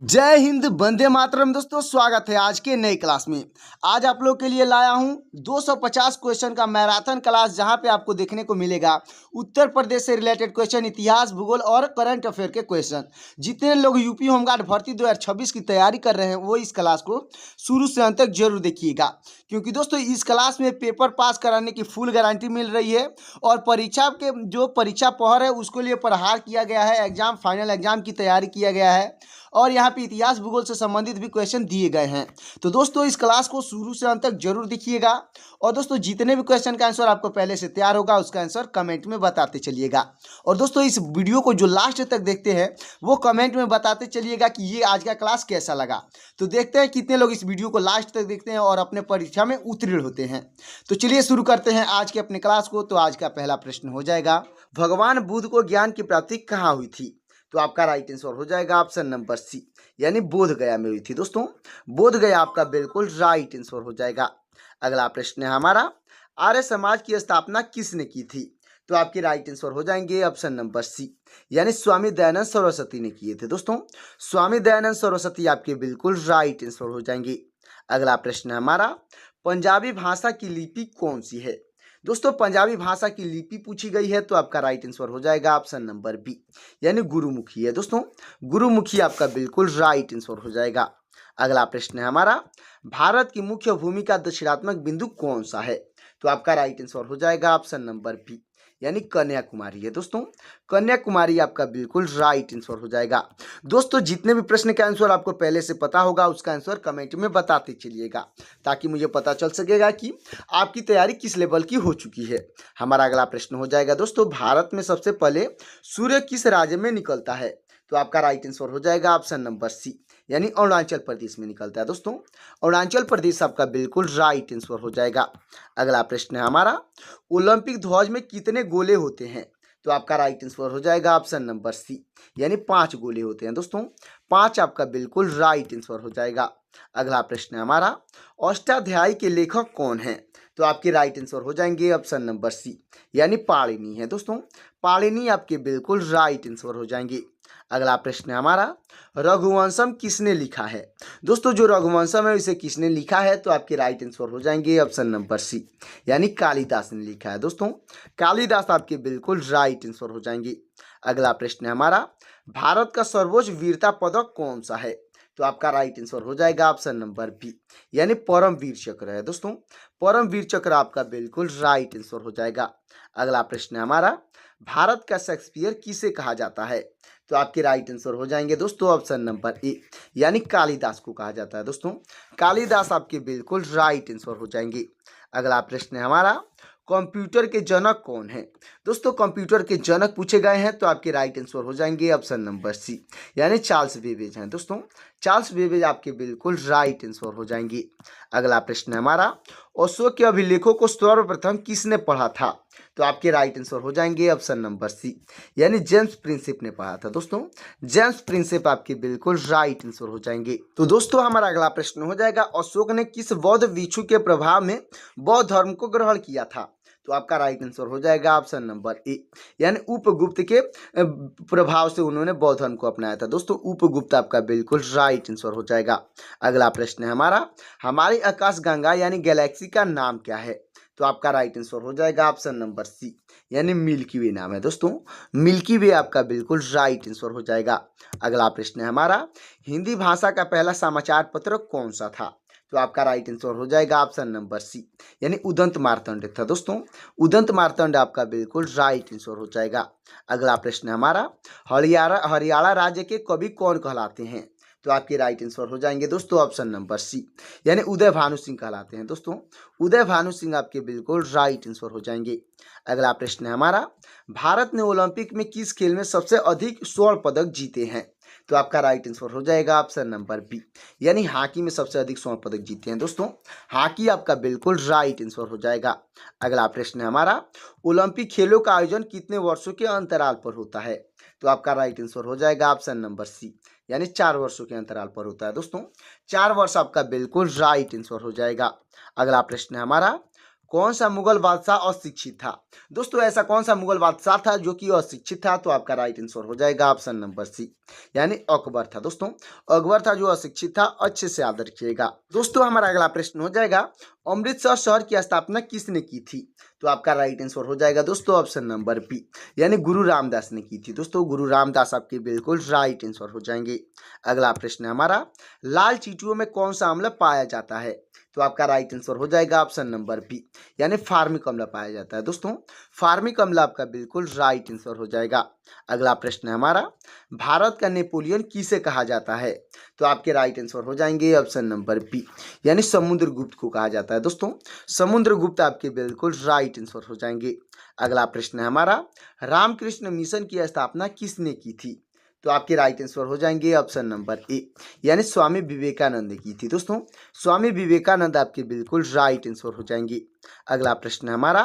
जय हिंद, वंदे मातरम। दोस्तों, स्वागत है आज के नई क्लास में। आज आप लोग के लिए लाया हूं 250 क्वेश्चन का मैराथन क्लास, जहां पे आपको देखने को मिलेगा उत्तर प्रदेश से रिलेटेड क्वेश्चन, इतिहास, भूगोल और करंट अफेयर के क्वेश्चन। जितने लोग यूपी होमगार्ड भर्ती 2026 की तैयारी कर रहे हैं वो इस क्लास को शुरू से अंत तक जरूर देखिएगा, क्योंकि दोस्तों इस क्लास में पेपर पास कराने की फुल गारंटी मिल रही है और परीक्षा के जो परीक्षा पहर है उसके लिए प्रहार किया गया है, एग्जाम फाइनल एग्जाम की तैयारी किया गया है और यहाँ पे इतिहास भूगोल से संबंधित भी क्वेश्चन दिए गए हैं। तो दोस्तों इस क्लास को शुरू से अंत तक जरूर देखिएगा और दोस्तों जितने भी क्वेश्चन का आंसर आपको पहले से तैयार होगा उसका आंसर कमेंट में बताते चलिएगा। और दोस्तों इस वीडियो को जो लास्ट तक देखते हैं वो कमेंट में बताते चलिएगा कि ये आज का क्लास कैसा लगा। तो देखते हैं कितने लोग इस वीडियो को लास्ट तक देखते हैं और अपने परीक्षा में उत्तीर्ण होते हैं। तो चलिए शुरू करते हैं आज के अपने क्लास को। तो आज का पहला प्रश्न हो जाएगा, भगवान बुद्ध को ज्ञान की प्राप्ति कहाँ हुई थी? तो आपका राइट आंसर हो जाएगा ऑप्शन नंबर सी, यानी बोध गया में हुई थी। दोस्तों बोध गया आपका बिल्कुल राइट आंसर हो जाएगा। अगला प्रश्न है हमारा, आर्य समाज की स्थापना किसने की थी? तो आपके राइट आंसर हो जाएंगे ऑप्शन नंबर सी, यानी स्वामी दयानंद सरस्वती ने किए थे। दोस्तों स्वामी दयानंद सरस्वती आपके बिल्कुल राइट आंसर हो जाएंगे। अगला प्रश्न है हमारा, पंजाबी भाषा की लिपि कौन सी है? दोस्तों पंजाबी भाषा की लिपि पूछी गई है तो आपका राइट आंसर हो जाएगा ऑप्शन नंबर बी, यानी गुरुमुखी है। दोस्तों गुरुमुखी आपका बिल्कुल राइट आंसर हो जाएगा। अगला प्रश्न है हमारा, भारत की मुख्य भूमि का दक्षिणात्मक बिंदु कौन सा है? तो आपका राइट आंसर हो जाएगा ऑप्शन नंबर बी, यानी कन्याकुमारी है। दोस्तों कन्याकुमारी आपका बिल्कुल राइट आंसर हो जाएगा। दोस्तों जितने भी प्रश्न का आंसर आपको पहले से पता होगा उसका आंसर कमेंट में बताते चलिएगा, ताकि मुझे पता चल सकेगा कि आपकी तैयारी किस लेवल की हो चुकी है। हमारा अगला प्रश्न हो जाएगा, दोस्तों भारत में सबसे पहले सूर्य किस राज्य में निकलता है? तो आपका राइट आंसर हो जाएगा ऑप्शन नंबर सी, यानी अरुणाचल प्रदेश में निकलता है। दोस्तों अरुणाचल प्रदेश आपका बिल्कुल राइट आंसर हो जाएगा। अगला प्रश्न है हमारा, ओलंपिक ध्वज में कितने गोले होते हैं? तो आपका राइट आंसर हो जाएगा ऑप्शन नंबर सी, यानी 5 गोले होते हैं। दोस्तों 5 आपका बिल्कुल राइट आंसर हो जाएगा। अगला प्रश्न है हमारा, अष्टाध्यायी के लेखक कौन है? तो आपके राइट आंसर हो जाएंगे ऑप्शन नंबर सी, यानी पाणिनि है। दोस्तों पाणिनि आपके बिल्कुल राइट आंसर हो जाएंगे। अगला प्रश्न है हमारा, रघुवंशम किसने लिखा है? दोस्तों जो रघुवंशम है इसे किसने लिखा है? तो आपके राइट आंसर हो जाएंगे ऑप्शन नंबर सी, यानी कालिदास ने लिखा है। दोस्तों कालिदास आपके बिल्कुल राइट आंसर हो जाएंगे। अगला प्रश्न है हमारा, भारत का सर्वोच्च वीरता पदक कौन सा है? तो आपका राइट आंसर हो जाएगा ऑप्शन नंबर बी, यानी परम वीर चक्र है। दोस्तों परम वीर चक्र आपका बिल्कुल राइट आंसर हो जाएगा। अगला प्रश्न है हमारा, भारत का शेक्सपियर किसे कहा जाता है? तो आपके राइट आंसर हो जाएंगे दोस्तों ऑप्शन नंबर ए, यानी कालिदास को कहा जाता है। दोस्तों कालिदास आपके बिल्कुल राइट आंसर हो जाएंगे। अगला प्रश्न है हमारा, कंप्यूटर के जनक कौन है? दोस्तों कंप्यूटर के जनक पूछे गए हैं तो आपके राइट आंसर हो जाएंगे ऑप्शन नंबर सी, यानी चार्ल्स बेबेज हैं। दोस्तों चार्ल्स बेबेज आपके बिल्कुल राइट आंसर हो जाएंगे। अगला प्रश्न है हमारा, अशोक के अभिलेखों को सर्वप्रथम किसने पढ़ा था? तो आपके राइट आंसर हो जाएंगे ऑप्शन नंबर सी, यानी जेम्स प्रिंसिप ने पढ़ा था। दोस्तों जेम्स प्रिंसिप आपके बिल्कुल राइट आंसर हो जाएंगे। तो दोस्तों हमारा अगला प्रश्न हो जाएगा, अशोक ने किस बौद्ध भिक्षु के प्रभाव में बौद्ध धर्म को ग्रहण किया था? तो आपका राइट आंसर हो जाएगा ऑप्शन नंबर ए, यानी उपगुप्त के प्रभाव से उन्होंने बौद्ध धर्म को अपनाया था। दोस्तों उपगुप्त आपका बिल्कुल राइट आंसर हो जाएगा। अगला प्रश्न है हमारा, हमारी आकाशगंगा यानी गैलेक्सी का नाम क्या है? तो आपका राइट आंसर हो जाएगा ऑप्शन नंबर सी, यानी मिल्की वे नाम है। दोस्तों मिल्की वे आपका बिल्कुल राइट आंसर हो जाएगा। अगला प्रश्न है हमारा, हिंदी भाषा का पहला समाचार पत्र कौन सा था? तो आपका राइट आंसर हो जाएगा ऑप्शन नंबर सी, यानी उदंत मार्तंड था। दोस्तों उदंत मार्तंड आपका बिल्कुल राइट आंसर हो जाएगा। अगला प्रश्न है हमारा, हरियाणा राज्य के कवि कौन कहलाते हैं? तो आपके राइट आंसर हो जाएंगे दोस्तों ऑप्शन नंबर सी, यानी उदय भानु सिंह कहलाते हैं। दोस्तों उदय भानु सिंह आपके बिल्कुल राइट आंसर हो जाएंगे। अगला प्रश्न है हमारा, भारत ने ओलंपिक में किस खेल में सबसे अधिक स्वर्ण पदक जीते हैं? तो आपका राइट आंसर हो जाएगा ऑप्शन नंबर बी, यानी हॉकी में सबसे अधिक स्वर्ण पदक जीते हैं। दोस्तों हॉकी आपका बिल्कुल राइट आंसर हो जाएगा। अगला प्रश्न है हमारा, ओलंपिक खेलों का आयोजन कितने वर्षों के अंतराल पर होता है? तो आपका राइट आंसर हो जाएगा ऑप्शन नंबर सी, यानी 4 वर्षों के अंतराल पर होता है। दोस्तों 4 वर्ष आपका बिल्कुल राइट आंसर हो जाएगा। अगला प्रश्न है हमारा, कौन सा मुगल बादशाह अशिक्षित था? दोस्तों ऐसा कौन सा मुगल बादशाह था जो कि अशिक्षित था? तो आपका राइट आंसर हो जाएगा ऑप्शन नंबर सी, यानी अकबर था। दोस्तों अकबर था जो अशिक्षित था, अच्छे से याद रखिएगा। दोस्तों हमारा अगला प्रश्न हो जाएगा, अमृतसर शहर की स्थापना किसने की थी? तो आपका राइट आंसर हो जाएगा दोस्तों ऑप्शन नंबर बी, यानी गुरु रामदास ने की थी। दोस्तों गुरु रामदास आपके बिल्कुल राइट आंसर हो जाएंगे। अगला प्रश्न है हमारा, लाल चींटियों में कौन सा अम्ल पाया जाता है? तो आपका राइट आंसर हो जाएगा ऑप्शन नंबर बी, यानी फार्मिक अम्ल पाया जाता है। दोस्तों फार्मिक अम्ल आपका बिल्कुल राइट आंसर हो जाएगा। अगला प्रश्न है हमारा, भारत का नेपोलियन किसे कहा जाता है? तो आपके राइट आंसर हो जाएंगे ऑप्शन नंबर बी, यानी समुद्रगुप्त को कहा जाता है। दोस्तों समुद्रगुप्त आपके बिल्कुल राइट आंसर हो जाएंगे। अगला प्रश्न है हमारा, रामकृष्ण मिशन की स्थापना किसने की थी? तो आपके राइट आंसर हो जाएंगे ऑप्शन नंबर ए, यानी स्वामी विवेकानंद ने की थी। दोस्तों स्वामी विवेकानंद आपके बिल्कुल राइट आंसर हो जाएंगे। अगला प्रश्न है हमारा,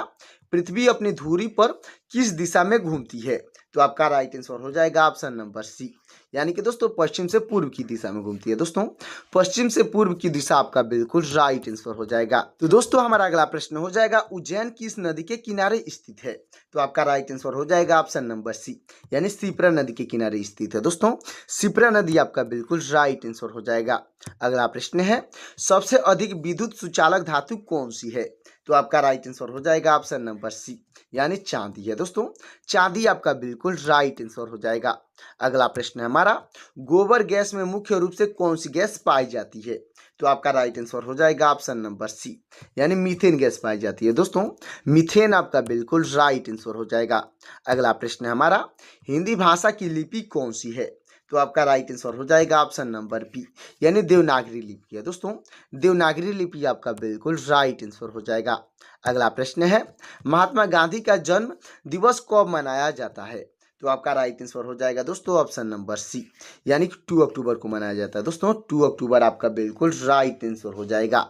पृथ्वी अपनी धुरी पर किस दिशा में घूमती है? तो आपका राइट आंसर हो जाएगा ऑप्शन नंबर सी, यानी कि दोस्तों पश्चिम से पूर्व की दिशा में घूमती है। दोस्तों पश्चिम से पूर्व की दिशा आपका बिल्कुल राइट आंसर हो जाएगा। तो दोस्तों हमारा अगला प्रश्न हो जाएगा, उज्जैन किस नदी के किनारे स्थित है? तो आपका राइट आंसर हो जाएगा ऑप्शन नंबर सी, यानी शिप्रा नदी के किनारे स्थित है। दोस्तों शिप्रा नदी आपका बिल्कुल राइट आंसर हो जाएगा। अगला प्रश्न है, सबसे अधिक विद्युत सुचालक धातु कौन सी है? तो आपका राइट आंसर हो जाएगा ऑप्शन नंबर सी, यानी चांदी है। दोस्तों चांदी आपका बिल्कुल राइट आंसर हो जाएगा। अगला प्रश्न है हमारा, गोबर गैस में मुख्य रूप से कौन सी गैस पाई जाती है? तो आपका राइट आंसर हो जाएगा ऑप्शन नंबर सी, यानी मीथेन गैस पाई जाती है। दोस्तों मीथेन आपका बिल्कुल राइट आंसर हो जाएगा। अगला प्रश्न है हमारा, हिंदी भाषा की लिपि कौन सी है? तो आपका राइट आंसर हो जाएगा ऑप्शन नंबर बी, यानी देवनागरी लिपि है। दोस्तों देवनागरी लिपि आपका बिल्कुल राइट आंसर हो जाएगा। अगला प्रश्न है, महात्मा गांधी का जन्म दिवस कब मनाया जाता है? तो आपका राइट आंसर हो जाएगा दोस्तों ऑप्शन नंबर सी, यानी 2 अक्टूबर को मनाया जाता है। दोस्तों 2 अक्टूबर आपका बिल्कुल राइट आंसर हो जाएगा।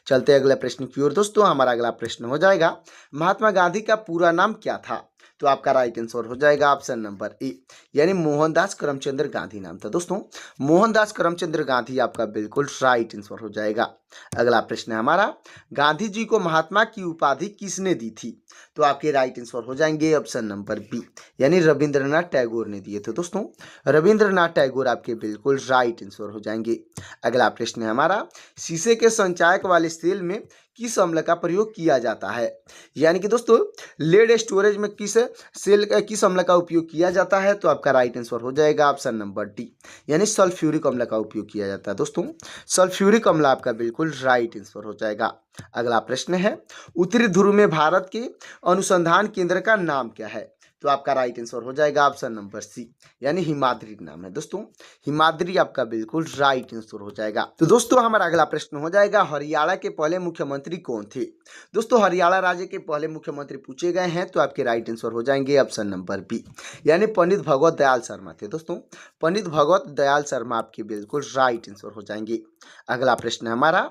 चलते अगले प्रश्न की ओर। दोस्तों हमारा अगला प्रश्न हो जाएगा, महात्मा गांधी का पूरा नाम क्या था? तो आपका राइट आंसर हो जाएगा ऑप्शन नंबर ए, यानी मोहनदास करमचंद गांधी नाम था। दोस्तों मोहनदास करमचंद गांधी आपका बिल्कुल राइट आंसर हो जाएगा। अगला प्रश्न है हमारा, गांधी जी को महात्मा की उपाधि किसने दी थी? तो आपके राइट आंसर हो जाएंगे ऑप्शन नंबर बी, यानी रविंद्रनाथ टैगोर ने दिए थे। दोस्तों रविंद्रनाथ टैगोर आपके बिल्कुल राइट आंसर हो जाएंगे। अगला प्रश्न है हमारा, शीशे के संचायक वाले सेल में किस अम्ल का प्रयोग किया जाता है? यानी कि दोस्तों लेड स्टोरेज में किस अम्ल का उपयोग किया जाता है? तो आपका राइट आंसर हो जाएगा ऑप्शन नंबर डी, यानी सल्फ्यूरिक अम्ल का उपयोग किया जाता है। दोस्तों सल्फ्यूरिक अम्ल आपका बिल्कुल राइट आंसर हो जाएगा। अगला प्रश्न है, उत्तरी ध्रुव में भारत के अनुसंधान केंद्र का नाम क्या है? तो आपका राइट आंसर हो जाएगा ऑप्शन नंबर सी, यानी हिमाद्री नाम है। दोस्तों हिमाद्री आपका बिल्कुल राइट आंसर हो जाएगा। तो दोस्तों हमारा अगला प्रश्न हो जाएगा, हरियाणा के पहले मुख्यमंत्री कौन थे? दोस्तों हरियाणा राज्य के पहले मुख्यमंत्री पूछे गए हैं, तो आपके राइट आंसर हो जाएंगे ऑप्शन नंबर बी, यानी पंडित भगवत दयाल शर्मा थे। दोस्तों पंडित भगवत दयाल शर्मा आपके बिल्कुल राइट आंसर हो जाएंगे। अगला प्रश्न है हमारा,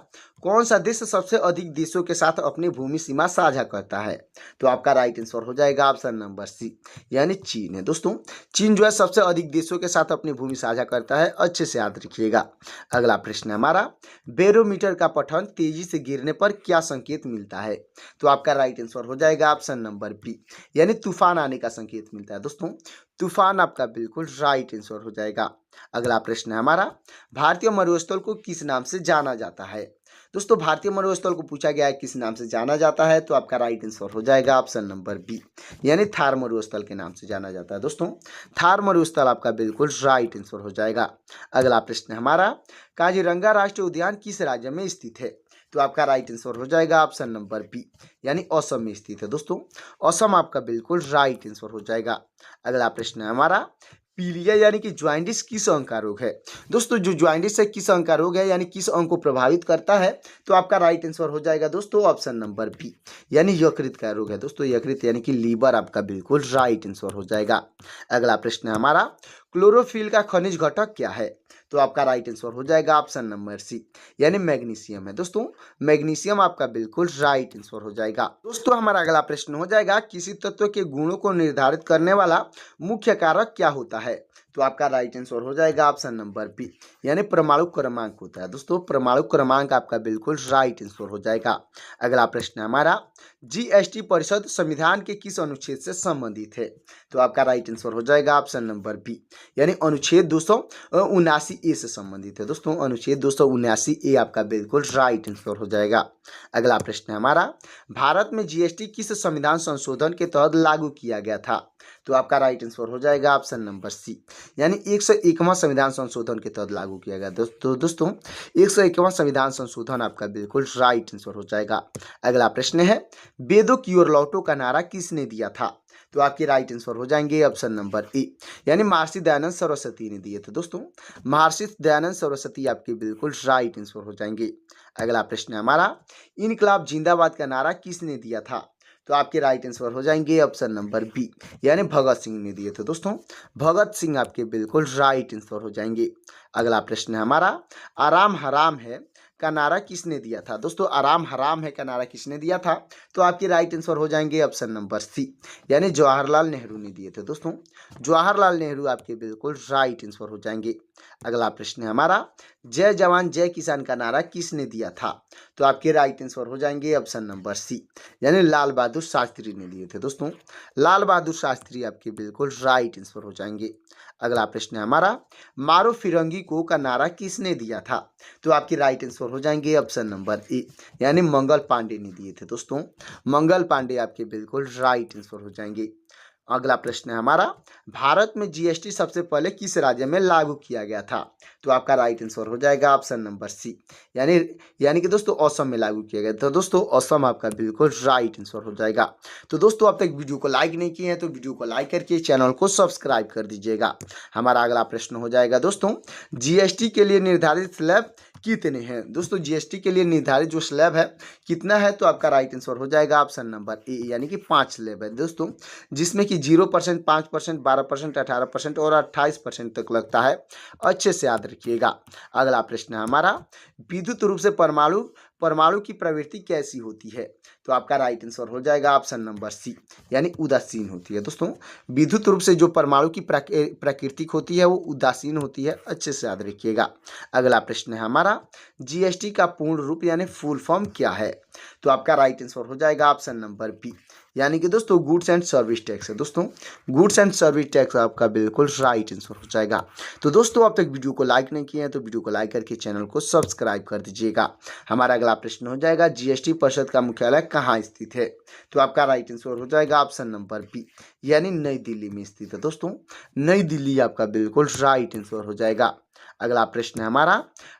कौन सा देश सबसे अधिक देशों के साथ अपनी भूमि सीमा साझा करता है? तो आपका राइट आंसर हो जाएगा ऑप्शन नंबर सी, यानी चीन है। दोस्तों चीन जो है सबसे अधिक देशों के साथ अपनी भूमि साझा करता है, अच्छे से याद रखिएगा। अगला प्रश्न है हमारा, बैरोमीटर का पठन तेजी से गिरने पर क्या संकेत मिलता है? तो आपका राइट आंसर हो जाएगा ऑप्शन नंबर बी, यानी तूफान आने का संकेत मिलता है। दोस्तों तूफान आपका बिल्कुल राइट आंसर हो जाएगा। अगला प्रश्न है हमारा, भारतीय मरुस्थल को किस नाम से जाना जाता है? दोस्तों भारतीय मरुस्थल को पूछा गया है किस नाम से जाना जाता है, तो आपका राइट आंसर हो जाएगा ऑप्शन नंबर बी, यानी थार मरुस्थल के नाम से जाना जाता है। दोस्तों थार मरुस्थल आपका बिल्कुल राइट आंसर हो जाएगा। अगला प्रश्न है हमारा, काजीरंगा राष्ट्रीय उद्यान किस राज्य में स्थित है? तो आपका राइट आंसर हो जाएगा ऑप्शन नंबर बी, यानी असम में स्थित है। दोस्तों असम आपका बिल्कुल राइट आंसर हो जाएगा। अगला प्रश्न है हमारा, पीलिया यानी कि ज्वाइंटिस किस अंग का रोग है? दोस्तों जो ज्वाइंटिस है किस अंग का रोग है, यानी किस अंग को प्रभावित करता है? तो आपका राइट आंसर हो जाएगा दोस्तों ऑप्शन नंबर बी, यानी यकृत का रोग है। दोस्तों यकृत यानी कि लीवर आपका बिल्कुल राइट आंसर हो जाएगा। अगला प्रश्न है हमारा, क्लोरोफिल का खनिज घटक क्या है? तो आपका राइट आंसर हो जाएगा ऑप्शन नंबर सी, यानी मैग्नीशियम है। दोस्तों मैग्नीशियम आपका बिल्कुल राइट आंसर हो जाएगा। दोस्तों हमारा अगला प्रश्न हो जाएगा, किसी तत्व के गुणों को निर्धारित करने वाला मुख्य कारक क्या होता है? तो आपका राइट आंसर हो जाएगा ऑप्शन नंबर बी, यानी परमाणु क्रमांक होता है दोस्तों। परमाणु क्रमांक आपका बिल्कुल राइट आंसर हो जाएगा। अगला प्रश्न है हमारा, जीएसटी परिषद संविधान के किस अनुच्छेद से संबंधित है? तो आपका राइट आंसर हो जाएगा ऑप्शन नंबर बी, यानी अनुच्छेद 279 ए से संबंधित है दोस्तों। अनुच्छेद 279 ए आपका बिल्कुल राइट आंसर हो जाएगा। अगला प्रश्न है हमारा, भारत में जीएसटी किस संविधान संशोधन के तहत लागू किया गया था? तो आपका राइट आंसर हो जाएगा ऑप्शन नंबर सी, यानी 101वां संविधान संशोधन के तहत लागू किया गया दोस्तों 101वां संविधान संशोधन आपका बिल्कुल राइट आंसर हो जाएगा। अगला प्रश्न है, वेदों की ओर लौटो का नारा किसने दिया था? तो आपके राइट आंसर हो जाएंगे ऑप्शन नंबर ए, यानी महर्षि दयानंद सरस्वती ने दिए थे दोस्तों। महर्षि दयानंद सरस्वती आपके बिल्कुल राइट आंसर हो जाएंगे। अगला प्रश्न है हमारा, इनकलाब जिंदाबाद का नारा किसने दिया था? तो आपके राइट आंसर हो जाएंगे ऑप्शन नंबर बी, यानी भगत सिंह ने दिए थे दोस्तों। भगत सिंह आपके बिल्कुल राइट आंसर हो जाएंगे। अगला प्रश्न है हमारा, आराम हराम है का नारा किसने दिया था? दोस्तों आराम हराम है का नारा किसने दिया था? तो आपके राइट आंसर हो जाएंगे ऑप्शन नंबर सी, यानी जवाहरलाल नेहरू ने दिए थे दोस्तों। जवाहरलाल नेहरू आपके बिल्कुल राइट आंसर हो जाएंगे। अगला प्रश्न है हमारा, जय जवान जय किसान का नारा किसने दिया था? तो आपके राइट आंसर हो जाएंगे ऑप्शन नंबर सी, यानी लाल बहादुर शास्त्री ने दिए थे दोस्तों। लाल बहादुर शास्त्री आपके बिल्कुल राइट आंसर हो जाएंगे। अगला प्रश्न है हमारा, मारो फिरंगी को का नारा किसने दिया था? तो आपके राइट आंसर हो जाएंगे ऑप्शन नंबर ए, यानी मंगल पांडे ने दिए थे दोस्तों। मंगल पांडे आपके बिल्कुल राइट आंसर हो जाएंगे। अगला प्रश्न है हमारा, भारत में जीएसटी सबसे पहले किस राज्य में लागू किया गया था? तो आपका राइट आंसर हो जाएगा ऑप्शन नंबर सी, यानी कि दोस्तों असम में लागू किया गया था दोस्तों। असम आपका बिल्कुल राइट आंसर हो जाएगा। तो दोस्तों अब तक वीडियो को लाइक नहीं किए हैं तो वीडियो को लाइक करके चैनल को सब्सक्राइब कर दीजिएगा। हमारा अगला प्रश्न हो जाएगा दोस्तों, जीएसटी के लिए निर्धारित स्लैब कितने हैं? दोस्तों जीएसटी के लिए निर्धारित जो स्लैब है कितना है? तो आपका राइट आंसर हो जाएगा ऑप्शन नंबर ए, यानी कि 5 स्लैब है दोस्तों, जिसमें कि 0%, 5%, 12%, 18% और 28% तक लगता है। अच्छे से याद रखिएगा। अगला प्रश्न है हमारा, विद्युत रूप से परमाणु की प्रवृत्ति कैसी होती है? तो आपका राइट आंसर हो जाएगा ऑप्शन नंबर सी, यानी उदासीन होती है दोस्तों। विद्युत रूप से जो परमाणु की प्रकृति होती है वो उदासीन होती है। अच्छे से याद रखिएगा। अगला प्रश्न है हमारा, जीएसटी का पूर्ण रूप यानी फुल फॉर्म क्या है? तो आपका राइट आंसर हो जाएगा ऑप्शन नंबर बी, यानी कि दोस्तों गुड्स एंड सर्विस टैक्स है दोस्तों। गुड्स एंड सर्विस टैक्स आपका बिल्कुल राइट आंसर हो जाएगा। तो दोस्तों अब तक वीडियो को लाइक नहीं किए हैं तो वीडियो को लाइक करके चैनल को सब्सक्राइब कर दीजिएगा। हमारा अगला प्रश्न हो जाएगा, जीएसटी परिषद का मुख्यालय कहाँ स्थित है? तो आपका राइट आंसर हो जाएगा ऑप्शन नंबर बी, यानी नई दिल्ली में स्थित है दोस्तों। नई दिल्ली आपका बिल्कुल राइट आंसर हो जाएगा। अगला प्रश्न है हमारा,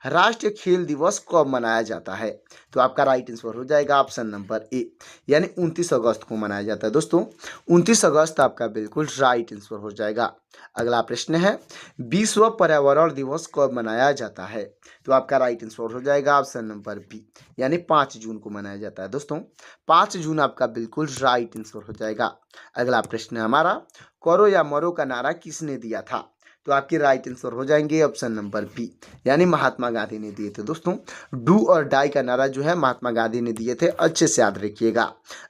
राष्ट्रीय खेल दिवस कब मनाया जाता है? तो आपका राइट आंसर हो जाएगा ऑप्शन नंबर ए, यानी 29 अगस्त को मनाया जाता है दोस्तों। 29 अगस्त आपका बिल्कुल राइट आंसर हो जाएगा। अगला प्रश्न है, विश्व पर्यावरण दिवस कब मनाया जाता है? तो आपका राइट आंसर हो जाएगा ऑप्शन नंबर बी, यानी 5 जून को मनाया जाता है दोस्तों। 5 जून आपका बिल्कुल राइट आंसर हो जाएगा। अगला प्रश्न है हमारा, करो या मरो का नारा किसने दिया था? तो आपके राइट आंसर हो जाएंगे ऑप्शन नंबर बी, यानी महात्मा गांधी ने दिए थे दोस्तों। डू और डाई का नारा जो है महात्मा गांधी ने दिए थे। अच्छे से याद रखिएगा।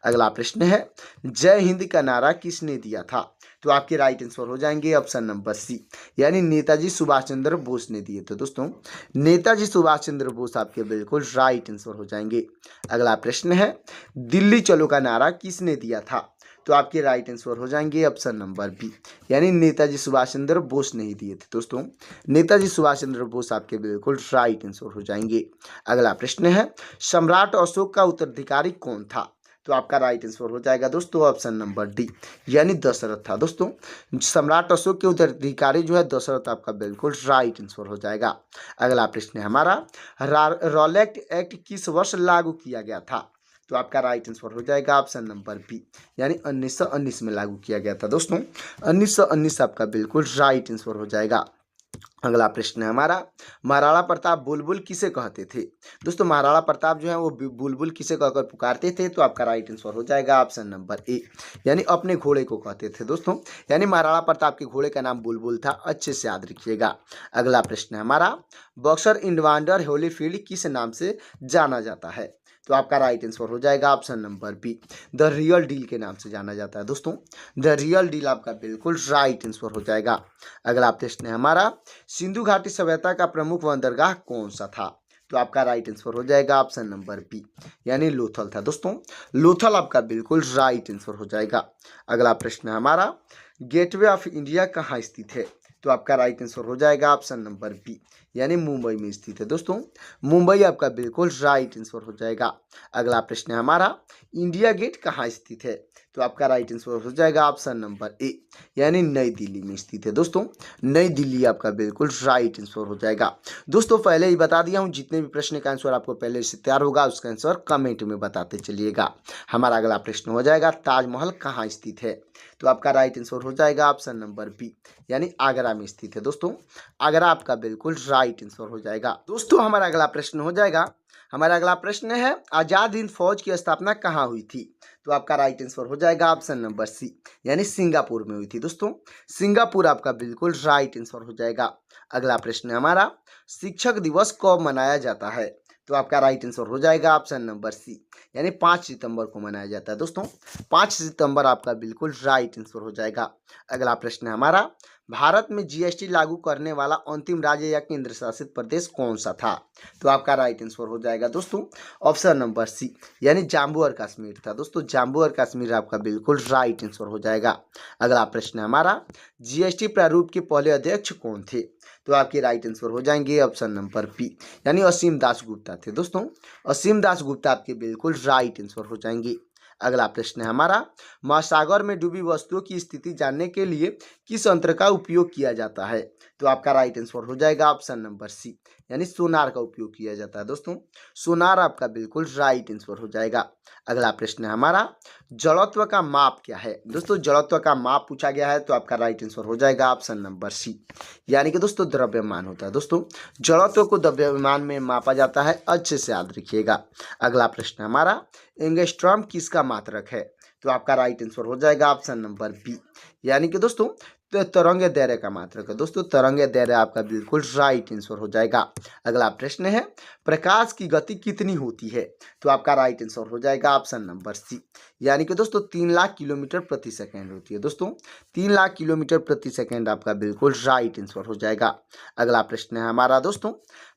अगला प्रश्न है, जय हिंद का नारा किसने दिया था? तो आपके राइट आंसर हो जाएंगे ऑप्शन नंबर सी, यानी नेताजी सुभाष चंद्र बोस ने दिए थे दोस्तों। नेताजी सुभाष चंद्र बोस आपके बिल्कुल राइट आंसर हो जाएंगे। अगला प्रश्न है, दिल्ली चलो का नारा किसने दिया था? तो आपके राइट आंसर हो जाएंगे ऑप्शन नंबर बी, यानी नेताजी सुभाष चंद्र बोस ने ही दिए थे दोस्तों। नेताजी सुभाष चंद्र बोस आपके बिल्कुल राइट आंसर हो जाएंगे। अगला प्रश्न है, सम्राट अशोक का उत्तराधिकारी कौन था? तो आपका राइट आंसर हो जाएगा दोस्तों ऑप्शन नंबर डी, यानी दशरथ था दोस्तों। सम्राट अशोक के उत्तराधिकारी जो है दशरथ आपका बिल्कुल राइट आंसर हो जाएगा। अगला प्रश्न है हमारा, रॉलेट एक्ट किस वर्ष लागू किया गया था? तो आपका राइट आंसर हो जाएगा ऑप्शन नंबर बी, यानी 1919 में लागू किया गया था दोस्तों। 1919 आपका बिल्कुल राइट आंसर हो जाएगा। अगला प्रश्न है हमारा, महाराणा प्रताप बुलबुल किसे कहते थे? दोस्तों महाराणा प्रताप जो है वो बुलबुल किसे कहकर पुकारते थे? तो आपका राइट आंसर हो जाएगा ऑप्शन नंबर ए, यानी अपने घोड़े को कहते थे दोस्तों। यानी महाराणा प्रताप के घोड़े का नाम बुलबुल था। अच्छे से याद रखिएगा। अगला प्रश्न है हमारा, बॉक्सर इवांडर होलीफील्ड किस नाम से जाना जाता है? तो आपका राइट आंसर हो जाएगा option number B, the real deal के नाम से जाना जाता है दोस्तों। द रियल डील आपका बिल्कुल राइट आंसर हो जाएगा। अगला प्रश्न है हमारा, सिंधु घाटी सभ्यता का प्रमुख बंदरगाह कौन सा था? तो आपका राइट आंसर हो जाएगा ऑप्शन नंबर बी, यानी लोथल था दोस्तों। लोथल आपका बिल्कुल राइट आंसर हो जाएगा। अगला प्रश्न है हमारा, गेटवे ऑफ इंडिया कहाँ स्थित है? तो आपका राइट आंसर हो जाएगा ऑप्शन नंबर बी, यानी मुंबई में स्थित है दोस्तों। मुंबई आपका बिल्कुल राइट आंसर हो जाएगा। अगला प्रश्न है हमारा, इंडिया गेट कहाँ स्थित है? तो आपका राइट आंसर हो जाएगा ऑप्शन नंबर ए, यानी नई दिल्ली में स्थित है दोस्तों। नई दिल्ली आपका बिल्कुल राइट आंसर हो जाएगा। दोस्तों पहले ही बता दिया हूँ, जितने भी प्रश्न का आंसर आपको पहले से तैयार होगा उसका आंसर कमेंट में बताते चलिएगा। हमारा अगला प्रश्न हो जाएगा, ताजमहल कहाँ स्थित है? तो आपका राइट आंसर हो जाएगा ऑप्शन नंबर बी, यानी आगरा में स्थित है दोस्तों। आगरा आपका बिल्कुल राइट आंसर हो जाएगा। दोस्तों हमारा अगला प्रश्न हो जाएगा, हमारा अगला प्रश्न है, आजाद हिंद फौज की स्थापना कहाँ हुई थी? तो आपका राइट आंसर हो जाएगा ऑप्शन नंबर सी, यानी सिंगापुर में हुई थी दोस्तों। सिंगापुर आपका बिल्कुल राइट आंसर हो जाएगा। अगला प्रश्न है हमारा, शिक्षक दिवस कब मनाया जाता है? तो आपका राइट आंसर हो जाएगा ऑप्शन नंबर सी, यानी 5 सितंबर को मनाया जाता है दोस्तों। 5 सितंबर आपका बिल्कुल राइट आंसर हो जाएगा। अगला प्रश्न है हमारा, भारत में जीएसटी लागू करने वाला अंतिम राज्य या केंद्र शासित प्रदेश कौन सा था? तो आपका राइट आंसर हो जाएगा दोस्तों ऑप्शन नंबर सी, यानी जम्मू और कश्मीर था दोस्तों। जम्मू और कश्मीर आपका बिल्कुल राइट आंसर हो जाएगा। अगला प्रश्न है हमारा, जीएसटी प्रारूप के पहले अध्यक्ष कौन थे? तो आपके राइट आंसर हो जाएंगे ऑप्शन नंबर बी, यानी असीम दास गुप्ता थे दोस्तों। असीम दास गुप्ता आपके बिल्कुल राइट आंसर हो जाएंगे। अगला प्रश्न है हमारा, महासागर में डूबी वस्तुओं की स्थिति जानने के लिए किस यंत्र का उपयोग किया जाता है? तो आपका राइट आंसर हो जाएगा ऑप्शन नंबर सी, यानी सोनार का उपयोग किया जाता है दोस्तों। सोनार आपका बिल्कुल राइट आंसर हो जाएगा। अगला प्रश्न है हमारा, जड़त्व का माप क्या है? दोस्तों जड़त्व का माप पूछा गया है, तो आपका राइट आंसर हो जाएगा ऑप्शन नंबर सी, यानी कि दोस्तों द्रव्यमान होता है दोस्तों। जड़त्व को द्रव्यमान में मापा जाता है, अच्छे से याद रखिएगा। अगला प्रश्न हमारा, एंगस्ट्रॉम किसका मात्रक है? तो आपका राइट आंसर हो जाएगा ऑप्शन नंबर बी, यानी कि दोस्तों तरंग दैर्घ्य का मात्रक है दोस्तों। तरंग दैर्घ्य आपका बिल्कुल राइट आंसर हो जाएगा। अगला प्रश्न है, प्रकाश की गति कितनी होती है? तो आपका राइट आंसर हो जाएगा ऑप्शन नंबर सी, यानी कि दोस्तों 3 लाख किलोमीटर प्रति सेकेंड होती है दोस्तों। 3 लाख किलोमीटर प्रति सेकेंड आपका बिल्कुल राइट आंसर हो जाएगा। अगला प्रश्न है हमारा दोस्तों,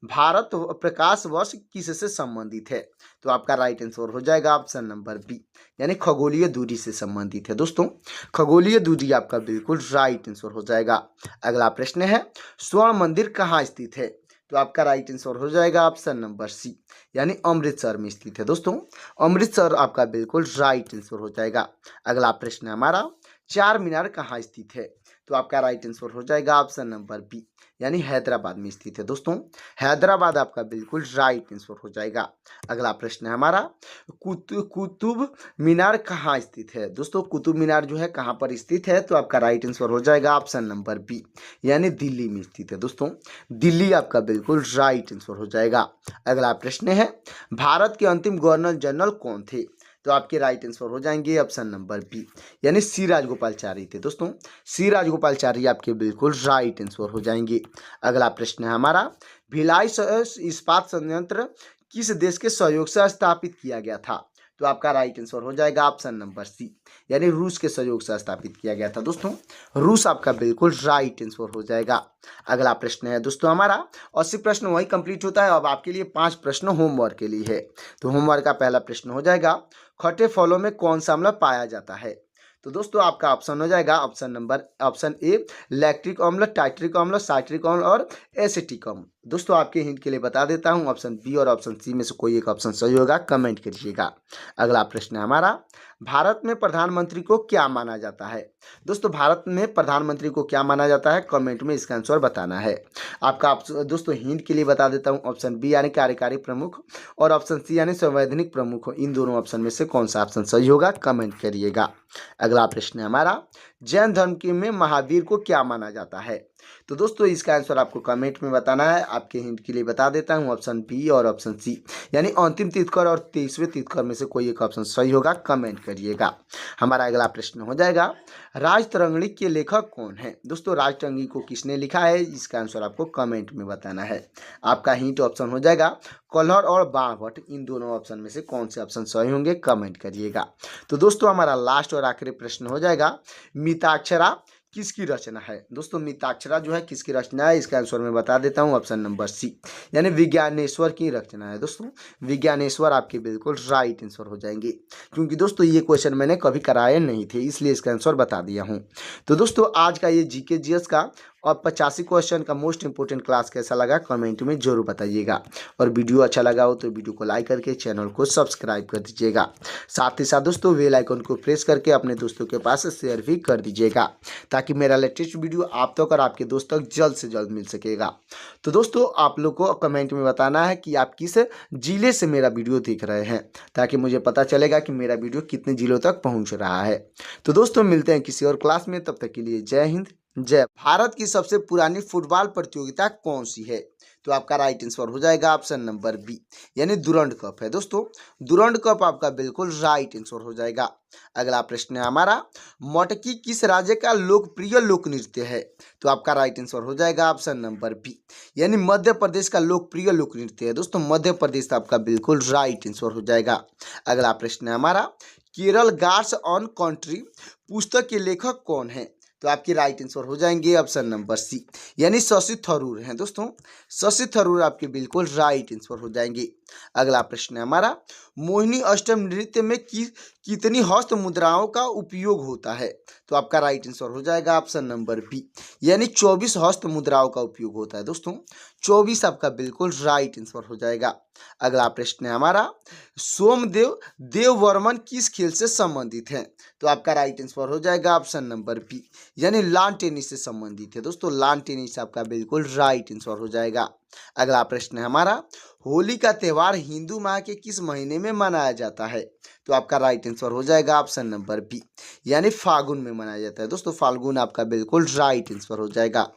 भारत प्रकाश वर्ष किससे संबंधित है? तो आपका राइट आंसर हो जाएगा ऑप्शन नंबर बी, यानी खगोलीय दूरी से संबंधित है दोस्तों। खगोलीय दूरी आपका बिल्कुल राइट आंसर हो जाएगा। अगला प्रश्न है, स्वर्ण मंदिर कहाँ स्थित है? तो आपका राइट आंसर हो जाएगा ऑप्शन नंबर सी, यानी अमृतसर में स्थित है दोस्तों। अमृतसर आपका बिल्कुल राइट आंसर हो जाएगा। अगला प्रश्न है हमारा, चार मीनार कहाँ स्थित है? तो आपका राइट आंसर हो जाएगा ऑप्शन नंबर बी, यानी हैदराबाद में स्थित है दोस्तों। हैदराबाद आपका बिल्कुल राइट आंसर हो जाएगा। अगला प्रश्न है हमारा, कुतुब मीनार कहाँ स्थित है? दोस्तों कुतुब मीनार जो है कहाँ पर स्थित है? तो आपका राइट आंसर हो जाएगा ऑप्शन नंबर बी, यानी दिल्ली में स्थित है दोस्तों। दिल्ली आपका बिल्कुल राइट आंसर हो जाएगा। अगला प्रश्न है, भारत के अंतिम गवर्नर जनरल कौन थे? तो आपके राइट आंसर हो जाएंगे ऑप्शन नंबर बी, यानी सी राजगोपालचारी थे दोस्तों। सी राजगोपालचारी आपके बिल्कुल राइट आंसर हो जाएंगे। अगला प्रश्न है हमारा, भिलाई इस्पात संयंत्र किस देश के सहयोग से स्थापित किया गया था? तो आपका राइट आंसर हो जाएगा ऑप्शन नंबर सी, यानी रूस के सहयोग से स्थापित किया गया था दोस्तों। रूस आपका बिल्कुल राइट आंसर हो जाएगा। अगला प्रश्न है दोस्तों हमारा, 80 प्रश्न वही कंप्लीट होता है। अब आपके लिए 5 प्रश्न होमवर्क के लिए है। तो होमवर्क का पहला प्रश्न हो जाएगा, खट्टे फलों में कौन सा अम्ल पाया जाता है? तो दोस्तों आपका ऑप्शन हो जाएगा ऑप्शन ए लैक्टिक अम्ल, टाइट्रिक अम्ल, साइट्रिक अम्ल और एसिटिक अम्ल। दोस्तों आपके हिंट के लिए बता देता हूं, ऑप्शन बी और ऑप्शन सी में से कोई एक ऑप्शन सही होगा, कमेंट करिएगा। अगला प्रश्न है हमारा, भारत में प्रधानमंत्री को क्या माना जाता है? दोस्तों भारत में प्रधानमंत्री को क्या माना जाता है, कमेंट में इसका आंसर बताना है। आपका दोस्तों हिंट के लिए बता देता हूं, ऑप्शन बी यानी कार्यकारी प्रमुख और ऑप्शन सी यानी संवैधानिक प्रमुख। इन दोनों ऑप्शन में से कौन सा ऑप्शन सही होगा, कमेंट करिएगा। अगला प्रश्न है हमारा, जैन धर्म के में महावीर को क्या माना जाता है? तो दोस्तों इसका आंसर आपको कमेंट में बताना है। आपके हिंट के लिए बता देता हूँ, ऑप्शन बी और ऑप्शन सी, यानी अंतिम तीर्थंकर और 23वें तीर्थंकर में से कोई एक ऑप्शन सही होगा, कमेंट करिएगा। हमारा अगला प्रश्न हो जाएगा, राजतरंगिणी के लेखक कौन है? दोस्तों राजतरंगिणी को किसने लिखा है, इसका आंसर आपको कमेंट में बताना है। आपका हिंट ऑप्शन हो जाएगा कल्हड़ और बाणभट्ट, इन दोनों ऑप्शन में से कौन से ऑप्शन सही होंगे, कमेंट करिएगा। तो दोस्तों हमारा लास्ट और आखिरी प्रश्न हो जाएगा, मिताक्षरा किसकी रचना है? दोस्तों मिताक्षरा जो है किसकी रचना है, इसका आंसर मैं बता देता हूँ, ऑप्शन नंबर सी, यानी विज्ञानेश्वर की रचना है। दोस्तों विज्ञानेश्वर आपके बिल्कुल राइट आंसर हो जाएंगे, क्योंकि दोस्तों ये क्वेश्चन मैंने कभी कराए नहीं थे, इसलिए इसका आंसर बता दिया हूँ। तो दोस्तों आज का ये जीके जीएस का और 85 क्वेश्चन का मोस्ट इंपोर्टेंट क्लास कैसा लगा, कमेंट में जरूर बताइएगा। और वीडियो अच्छा लगा हो तो वीडियो को लाइक करके चैनल को सब्सक्राइब कर दीजिएगा। साथ ही साथ दोस्तों बेल आइकन को प्रेस करके अपने दोस्तों के पास शेयर भी कर दीजिएगा, ताकि मेरा लेटेस्ट वीडियो आप तक और आपके दोस्त तक जल्द से जल्द मिल सकेगा। तो दोस्तों आप लोग को कमेंट में बताना है कि आप किस जिले से मेरा वीडियो देख रहे हैं, ताकि मुझे पता चलेगा कि मेरा वीडियो कितने जिलों तक पहुँच रहा है। तो दोस्तों मिलते हैं किसी और क्लास में, तब तक के लिए जय हिंद जय। भारत की सबसे पुरानी फुटबॉल प्रतियोगिता कौन सी है? तो आपका राइट आंसर हो जाएगा ऑप्शन नंबर बी, यानी दुरंड कप है। दोस्तों दुरंड कप आपका बिल्कुल राइट आंसर हो जाएगा। अगला प्रश्न है हमारा, मटकी किस राज्य का लोकप्रिय लोक नृत्य है? तो आपका राइट आंसर हो जाएगा ऑप्शन नंबर बी, यानी मध्य प्रदेश का लोकप्रिय लोक नृत्य है। दोस्तों मध्य प्रदेश आपका बिल्कुल राइट आंसर हो जाएगा। अगला प्रश्न है हमारा, केरल गाड्स ऑन कंट्री पुस्तक के लेखक कौन है? तो आपकी राइट आंसर हो जाएंगे ऑप्शन नंबर सी, यानी शशि थरूर हैं। दोस्तों शशि थरूर आपके बिल्कुल राइट आंसर हो जाएंगे। अगला प्रश्न है हमारा, मोहिनी अष्टम नृत्य में कितनी हस्त मुद्राओं का उपयोग होता है? तो आपका राइट आंसर हो जाएगा ऑप्शन नंबर बी, यानी 24 हस्त मुद्राओं का उपयोग होता है। दोस्तों 24 आपका बिल्कुल राइट आंसर हो जाएगा। अगला प्रश्न है हमारा, सोमदेव देववर्मन किस खेल से संबंधित हैं? तो आपका राइट आंसर हो जाएगा ऑप्शन नंबर बी, यानी लॉन टेनिस से संबंधित है। दोस्तों लॉन टेनिस आपका बिल्कुल राइट आंसर हो जाएगा। अगला प्रश्न है हमारा, होली का त्यौहार हिंदू माह के किस महीने में मनाया जाता है? तो आपका राइट आंसर हो जाएगा ऑप्शन नंबर बी, यानी फाल्गुन में मनाया जाता है। दोस्तों फाल्गुन आपका बिल्कुल राइट आंसर हो जाएगा।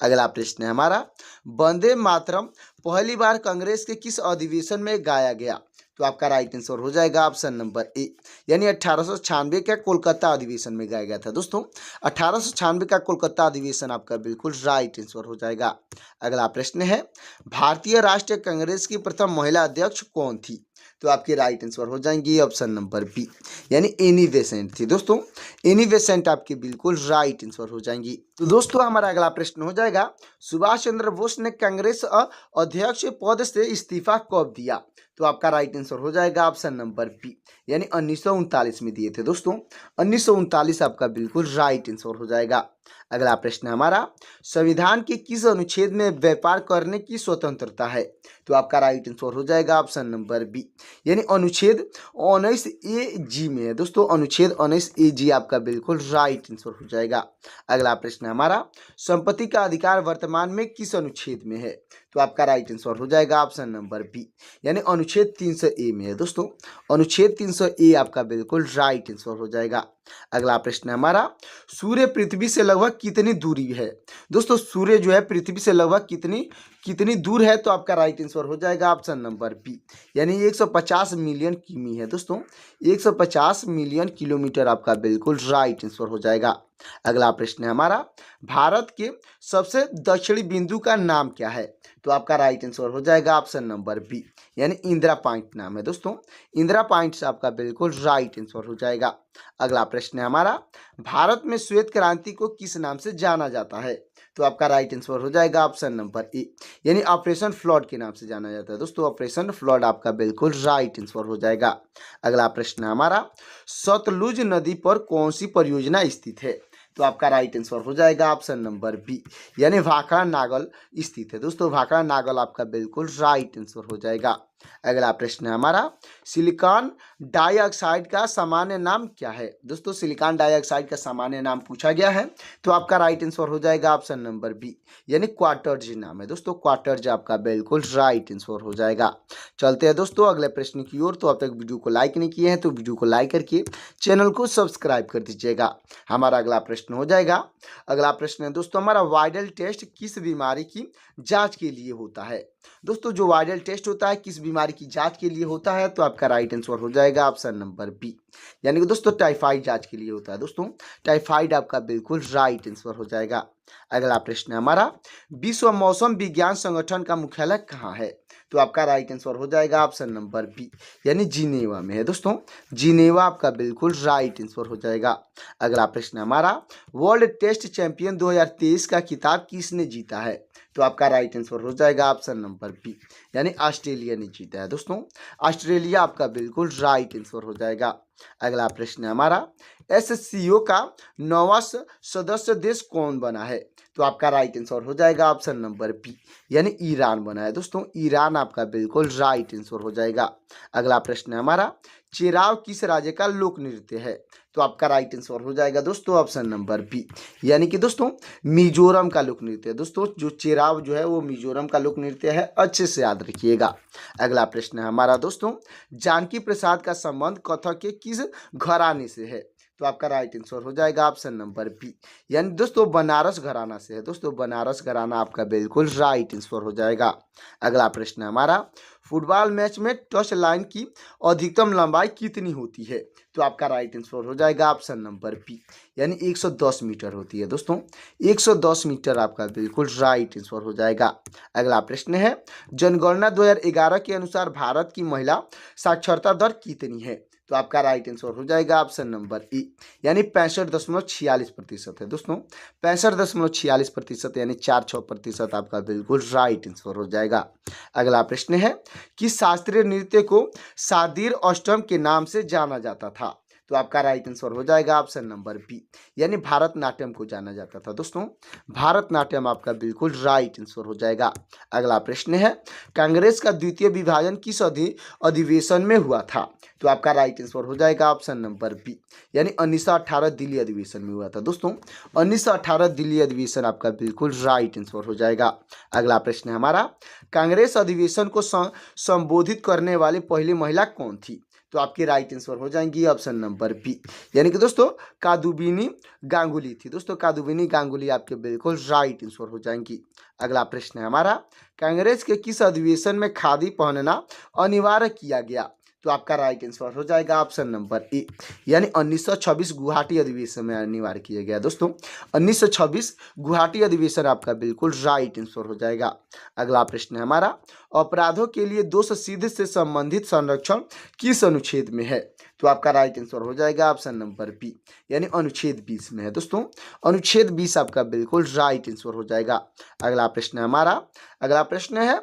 अगला प्रश्न है हमारा, वंदे मातरम पहली बार कांग्रेस के किस अधिवेशन में गाया गया? तो आपका राइट आंसर हो जाएगा ऑप्शन नंबर ए, यानी 1896 का कोलकाता अधिवेशन में गाया गया था। दोस्तों 1896 का कोलकाता अधिवेशन आपका बिल्कुल राइट आंसर हो जाएगा। अगला प्रश्न है, भारतीय राष्ट्रीय कांग्रेस की प्रथम महिला अध्यक्ष कौन थी? तो आपकी राइट आंसर हो जाएंगी ऑप्शन नंबर बी, यानी एनी बेसेंट थी। दोस्तों एनी बेसेंट आपकी बिल्कुल राइट आंसर हो जाएंगी। तो दोस्तों हमारा अगला प्रश्न हो जाएगा, सुभाष चंद्र बोस ने कांग्रेस अध्यक्ष पद से इस्तीफा कब दिया? तो आपका राइट आंसर हो जाएगा ऑप्शन नंबर बी, यानी 1939 में दिए थे। दोस्तों 1939 आपका बिल्कुल राइट आंसर हो जाएगा। अगला प्रश्न हमारा, संविधान के किस अनुच्छेद में व्यापार करने की स्वतंत्रता है? तो आपका राइट आंसर हो जाएगा ऑप्शन नंबर बी, यानी अनुच्छेद 19A(G) में है। दोस्तों अनुच्छेद 19A(G) आपका बिल्कुल राइट आंसर हो जाएगा। अगला प्रश्न हमारा, संपत्ति का अधिकार वर्तमान में किस अनुच्छेद में है? तो आपका राइट आंसर हो जाएगा ऑप्शन नंबर बी, यानी अनुच्छेद 300A में है। दोस्तों अनुच्छेद 300A आपका बिल्कुल राइट आंसर हो जाएगा। अगला प्रश्न हमारा, सूर्य पृथ्वी से लगभग कितनी दूरी है? दोस्तों सूर्य जो है पृथ्वी से लगभग कितनी दूर है? तो आपका राइट आंसर हो जाएगा ऑप्शन नंबर बी, यानी 150 मिलियन किमी है। दोस्तों 150 मिलियन किलोमीटर आपका बिल्कुल राइट आंसर हो जाएगा। अगला प्रश्न है हमारा, भारत के सबसे दक्षिणी बिंदु का नाम क्या है? तो आपका राइट आंसर हो जाएगा ऑप्शन नंबर बी, यानी इंदिरा पॉइंट नाम है। दोस्तों इंदिरा पॉइंट से आपका बिल्कुल राइट आंसर हो जाएगा। अगला प्रश्न है हमारा, भारत में श्वेत क्रांति को किस नाम से जाना जाता है? तो आपका राइट आंसर हो जाएगा ऑप्शन नंबर ए, यानी ऑपरेशन फ्लड के नाम से जाना जाता है। दोस्तों ऑपरेशन फ्लड आपका बिल्कुल राइट आंसर हो जाएगा। अगला प्रश्न है हमारा, सतलुज नदी पर कौन सी परियोजना स्थित है? तो आपका राइट आंसर हो जाएगा ऑप्शन नंबर बी, यानी भाखड़ा नागल स्थित है। दोस्तों भाखड़ा नागल आपका बिल्कुल राइट आंसर हो जाएगा। अगला प्रश्न है हमारा, सिलिकॉन डाइऑक्साइड का सामान्य नाम क्या है? दोस्तों सिलिकॉन डाइऑक्साइड का सामान्य नाम पूछा गया है, तो आपका राइट आंसर हो जाएगा ऑप्शन नंबर बी, यानी क्वार्टर्ज नाम है। दोस्तों क्वार्टर्ज आपका बिल्कुल राइट आंसर हो जाएगा। चलते हैं दोस्तों अगले प्रश्न की ओर। तो अब तक वीडियो को लाइक नहीं किए हैं तो वीडियो को लाइक करके चैनल को सब्सक्राइब कर दीजिएगा। हमारा अगला प्रश्न प्रश्न हो जाएगा। अगला प्रश्न है दोस्तों हमारा, वायरल टेस्ट किस बीमारी की जांच के लिए होता है? दोस्तों जो वायरल टेस्ट होता है किस बीमारी की जांच के लिए होता है? तो आपका राइट आंसर हो जाएगा ऑप्शन नंबर बी, यानी कि दोस्तों टाइफाइड जांच के लिए होता है। दोस्तों टाइफाइड आपका बिल्कुल राइट आंसर हो जाएगा। अगला प्रश्न है हमारा, विश्व मौसम विज्ञान संगठन का मुख्यालय कहाँ है? तो आपका राइट आंसर हो जाएगा ऑप्शन नंबर बी, यानी जिनेवा में है। दोस्तों जिनेवा आपका बिल्कुल राइट आंसर हो जाएगा। अगला प्रश्न है हमारा, वर्ल्ड टेस्ट चैंपियन 2023 का खिताब किसने जीता है? तो आपका राइट आंसर हो जाएगा ऑप्शन नंबर बी, यानी ऑस्ट्रेलिया ने जीता है। दोस्तों ऑस्ट्रेलिया आपका बिल्कुल राइट आंसर हो जाएगा। अगला प्रश्न है हमारा, एससीओ का 9वां सदस्य देश कौन बना है? तो आपका राइट आंसर हो जाएगा ऑप्शन नंबर बी, यानी ईरान बना है। दोस्तों ईरान आपका बिल्कुल राइट आंसर हो जाएगा। अगला प्रश्न है हमारा, चेराव किस राज्य का लोक नृत्य है? तो आपका राइट आंसर हो जाएगा दोस्तों ऑप्शन नंबर बी, यानी कि दोस्तों मिजोरम का लोक नृत्य है। दोस्तों जो चेराव जो है वो मिजोरम का लोक नृत्य है, अच्छे से याद रखिएगा। अगला प्रश्न है हमारा दोस्तों, जानकी प्रसाद का संबंध कथक के किस घराने से है? तो आपका राइट आंसर हो जाएगा ऑप्शन नंबर बी, यानी दोस्तों बनारस घराना से है। दोस्तों बनारस घराना आपका बिल्कुल राइट आंसर हो जाएगा। अगला प्रश्न है हमारा, फुटबॉल मैच में टच लाइन की अधिकतम लंबाई कितनी होती है? तो आपका राइट आंसर हो जाएगा ऑप्शन नंबर बी, यानी 110 मीटर होती है। दोस्तों 110 मीटर आपका बिल्कुल राइट आंसर हो जाएगा। अगला प्रश्न है, जनगणना 2011 के अनुसार भारत की महिला साक्षरता दर कितनी है? तो आपका राइट आंसर हो जाएगा ऑप्शन नंबर ई, यानी 65.46% है। दोस्तों 65.46% यानी 46% आपका बिल्कुल राइट आंसर हो जाएगा। अगला प्रश्न है कि शास्त्रीय नृत्य को सादीर अष्टम के नाम से जाना जाता था? तो आपका राइट आंसर हो जाएगा ऑप्शन नंबर बी, यानी भारतनाट्यम को जाना जाता था। दोस्तों भारतनाट्यम आपका बिल्कुल राइट आंसर हो जाएगा। अगला प्रश्न है, कांग्रेस का द्वितीय विभाजन किस अधिवेशन में हुआ था? तो आपका राइट आंसर हो जाएगा ऑप्शन नंबर बी, यानी 1918 दिल्ली अधिवेशन में हुआ था। दोस्तों 1918 दिल्ली अधिवेशन आपका बिल्कुल राइट आंसर हो जाएगा। अगला प्रश्न है हमारा, कांग्रेस अधिवेशन को संबोधित करने वाली पहली महिला कौन थी? तो आपकी राइट आंसर हो जाएंगी ऑप्शन नंबर बी, यानी कि दोस्तों कादुबिनी गांगुली थी। दोस्तों कादुबिनी गांगुली आपके बिल्कुल राइट आंसर हो जाएंगी। अगला प्रश्न है हमारा, कांग्रेस के किस अधिवेशन में खादी पहनना अनिवार्य किया गया? तो आपका राइट आंसर हो जाएगा ऑप्शन नंबर ए, यानी 1926 गुवाहाटी अधिवेशन में अनिवार्य किया गया। दोस्तों 1926 गुवाहाटी अधिवेशन आपका बिल्कुल राइट आंसर हो जाएगा। अगला प्रश्न है हमारा, अपराधों के लिए दोष सिद्ध से संबंधित संरक्षण किस अनुच्छेद में है? तो आपका राइट आंसर हो जाएगा ऑप्शन नंबर बी, यानी अनुच्छेद 20 में है। दोस्तों अनुच्छेद 20 आपका बिल्कुल राइट आंसर हो जाएगा। अगला प्रश्न है हमारा, अगला प्रश्न है,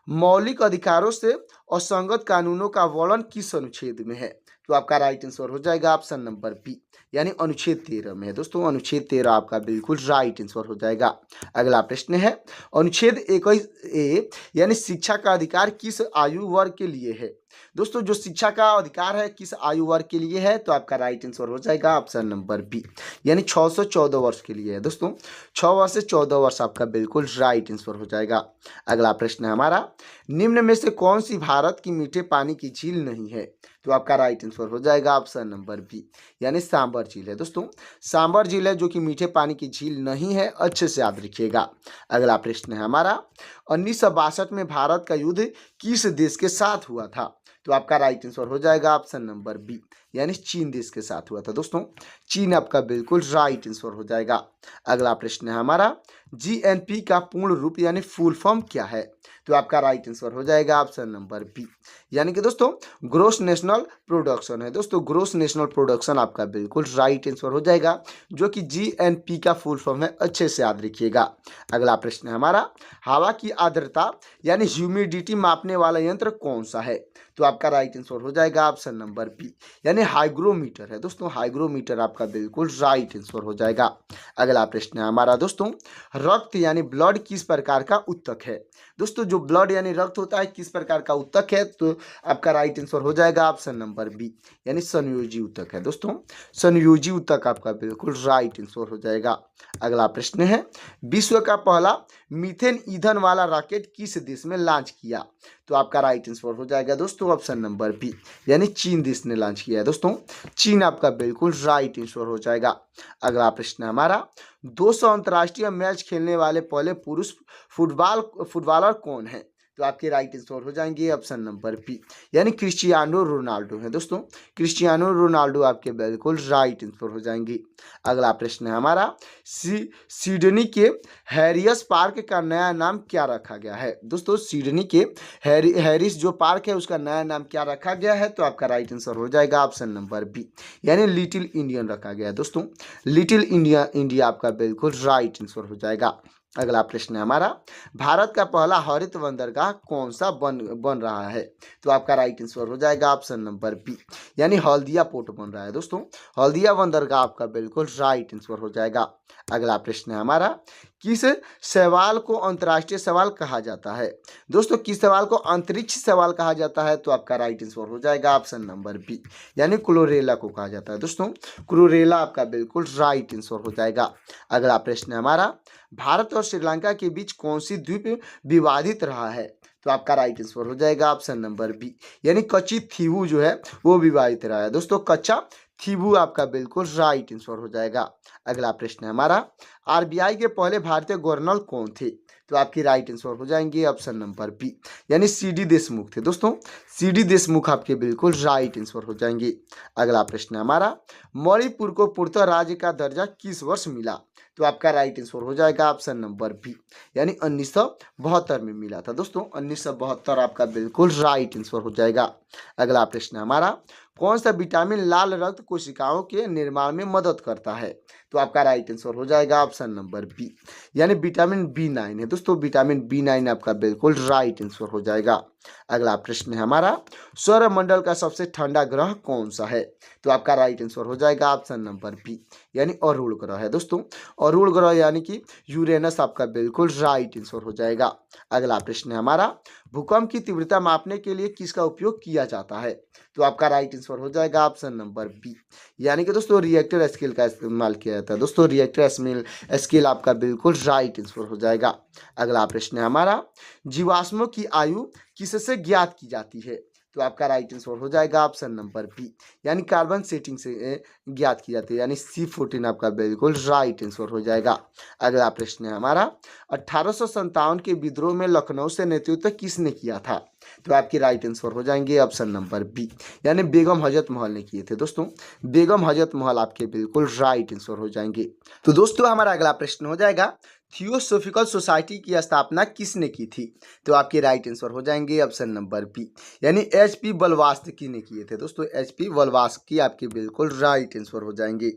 मौलिक अधिकारों से असंगत कानूनों का वर्णन किस अनुच्छेद में है? तो आपका राइट आंसर हो जाएगा ऑप्शन नंबर बी, यानी अनुच्छेद 13 में है। दोस्तों अनुच्छेद 13 आपका बिल्कुल राइट आंसर हो जाएगा। अगला प्रश्न है, अनुच्छेद 21A यानी शिक्षा का अधिकार किस आयु वर्ग के लिए है? दोस्तों जो शिक्षा का अधिकार है किस आयु वर्ग के लिए है? तो आपका राइट आंसर हो जाएगा ऑप्शन नंबर बी, यानी 6 से 14 वर्ष के लिए है। दोस्तों 6 वर्ष से 14 वर्ष आपका बिल्कुल राइट आंसर हो जाएगा। अगला प्रश्न है हमारा, निम्न में से कौन सी भारत की मीठे पानी की झील नहीं है? तो आपका राइट आंसर हो जाएगा ऑप्शन नंबर बी, यानी सांबर झील है। दोस्तों सांबर झील है जो कि मीठे पानी की झील नहीं है, अच्छे से याद रखिएगा। अगला प्रश्न है हमारा, 1962 में भारत का युद्ध किस देश के साथ हुआ था? तो आपका राइट आंसर हो जाएगा ऑप्शन नंबर बी, यानी चीन देश के साथ हुआ था। दोस्तों चीन आपका बिल्कुल राइट आंसर हो जाएगा। अगला प्रश्न है हमारा, जीएनपी का पूर्ण रूप यानी फुल फॉर्म क्या है? तो आपका राइट आंसर हो जाएगा ऑप्शन नंबर बी, यानी कि दोस्तों ग्रोस नेशनल प्रोडक्शन है। दोस्तों ग्रोस नेशनल प्रोडक्शन आपका बिल्कुल राइट आंसर हो जाएगा, जो कि जीएनपी का फुल फॉर्म है, अच्छे से याद रखिएगा। अगला प्रश्न है हमारा, हवा की आर्द्रता यानी ह्यूमिडिटी मापने वाला यंत्र कौन सा है? तो आपका राइट आंसर हो जाएगा ऑप्शन नंबर बी, यानी हाइग्रोमीटर है। दोस्तों हाइग्रोमीटर आपका बिल्कुल राइट आंसर हो जाएगा। अगला प्रश्न है हमारा दोस्तों, रक्त यानी ब्लड किस प्रकार का उत्तक है? दोस्तों जो ब्लड यानी रक्त होता है किस प्रकार का उत्तक है? तो आपका राइट आंसर हो जाएगा ऑप्शन नंबर बी, यानी संयोजी उत्तक है। दोस्तों संयोजी उत्तक आपका बिल्कुल राइट आंसर हो जाएगा। अगला प्रश्न है, विश्व का पहला मीथेन ईंधन वाला रॉकेट किस देश में लॉन्च किया? तो आपका राइट आंसर हो जाएगा दोस्तों ऑप्शन नंबर बी, यानी चीन देश ने लॉन्च किया है। दोस्तों चीन आपका बिल्कुल राइट आंसर हो जाएगा। अगला प्रश्न है हमारा 200 अंतर्राष्ट्रीय मैच खेलने वाले पहले पुरुष फुटबॉलर कौन है? तो आपके राइट आंसर हो जाएंगे ऑप्शन नंबर बी, यानी क्रिस्टियानो रोनाल्डो है दोस्तों। क्रिस्टियानो रोनाल्डो आपके बिल्कुल राइट आंसर हो जाएंगे। अगला प्रश्न है हमारा सिडनी के हैरियस पार्क का नया नाम क्या रखा गया है? दोस्तों सिडनी के हैरिस जो पार्क है उसका नया नाम क्या रखा गया है? तो आपका राइट आंसर हो जाएगा ऑप्शन नंबर बी, यानी लिटिल इंडियन रखा गया है दोस्तों। लिटिल इंडिया आपका बिल्कुल राइट आंसर हो जाएगा। अगला प्रश्न है हमारा भारत का पहला हरित बंदरगाह कौन सा बन रहा है? तो आपका राइट आंसर हो जाएगा ऑप्शन नंबर बी, यानी हल्दिया पोर्ट बन रहा है दोस्तों। हल्दिया बंदरगाह आपका बिल्कुल राइट आंसर हो जाएगा। अगला प्रश्न है हमारा किस सवाल को अंतर्राष्ट्रीय सवाल कहा जाता है? दोस्तों किस सवाल को अंतरिक्ष सवाल कहा जाता है? तो आपका राइट आंसर हो जाएगा ऑप्शन नंबर बी, यानी क्लोरेला को कहा जाता है दोस्तों। क्लोरेला आपका बिल्कुल राइट आंसर हो जाएगा। अगला प्रश्न है हमारा भारत और श्रीलंका के बीच कौन सी द्वीप विवादित रहा है? तो आपका राइट आंसर हो जाएगा ऑप्शन नंबर बी, यानी कच्ची थीवू जो है वो विवादित रहा है दोस्तों। कच्चा थीवू आपका बिल्कुल राइट आंसर हो जाएगा। अगला प्रश्न है हमारा आरबीआई के पहले भारतीय गवर्नर कौन थे? तो आपकी राइट आंसर हो जाएंगे ऑप्शन नंबर बी, यानी सीडी देशमुख थे दोस्तों। सीडी देशमुख आपके बिल्कुल राइट आंसर हो जाएंगे। अगला प्रश्न है हमारा मणिपुर को पूर्णतः राज्य का दर्जा किस वर्ष मिला? तो आपका राइट आंसर हो जाएगा ऑप्शन नंबर बी, यानी 1972 में मिला था दोस्तों। 1972 आपका बिल्कुल राइट आंसर हो जाएगा। अगला प्रश्न है हमारा कौन सा विटामिन लाल रक्त कोशिकाओं के निर्माण में मदद करता है? तो आपका राइट आंसर हो जाएगा ऑप्शन नंबर बी, यानी विटामिन B9 है दोस्तों। विटामिन B9 आपका बिल्कुल राइट आंसर हो जाएगा। अगला प्रश्न है हमारा सौरमंडल का सबसे ठंडा ग्रह कौन सा है? तो आपका राइट आंसर हो जाएगा ऑप्शन नंबर बी, यानी अरुण ग्रह है दोस्तों। अरुण ग्रह यानी कि यूरेनस आपका बिल्कुल राइट आंसर हो जाएगा। अगला प्रश्न है हमारा भूकंप की तीव्रता मापने के लिए किसका उपयोग किया जाता है? तो आपका राइट आंसर हो जाएगा ऑप्शन नंबर बी, यानी कि दोस्तों रिएक्टर स्केल का इस्तेमाल किया जाता है दोस्तों। रिएक्टर स्केल आपका बिल्कुल राइट आंसर हो जाएगा। अगला प्रश्न है हमारा जीवाश्मों की आयु किससे ज्ञात की जाती है? तो आपका राइट आंसर हो जाएगा ऑप्शन नंबर बी, यानी कार्बन सेटिंग से ज्ञात की जाती है, यानी C14 आपका बिल्कुल राइट आंसर हो जाएगा। अगला प्रश्न है हमारा 1857 के विद्रोह में लखनऊ से नेतृत्व किसने किया था? तो आपकी राइट आंसर हो जाएंगे ऑप्शन नंबर बी, यानी बेगम हजरत महल ने किए थे दोस्तों। बेगम हजरत महल आपके बिल्कुल राइट आंसर हो जाएंगे। तो दोस्तों हमारा अगला प्रश्न हो जाएगा थियोसॉफिकल सोसाइटी की स्थापना किसने की थी? तो आपके राइट आंसर हो जाएंगे ऑप्शन नंबर बी, यानी HP बलवास्की ने किए थे दोस्तों। HP बलवास्की आपके बिल्कुल राइट आंसर हो जाएंगे।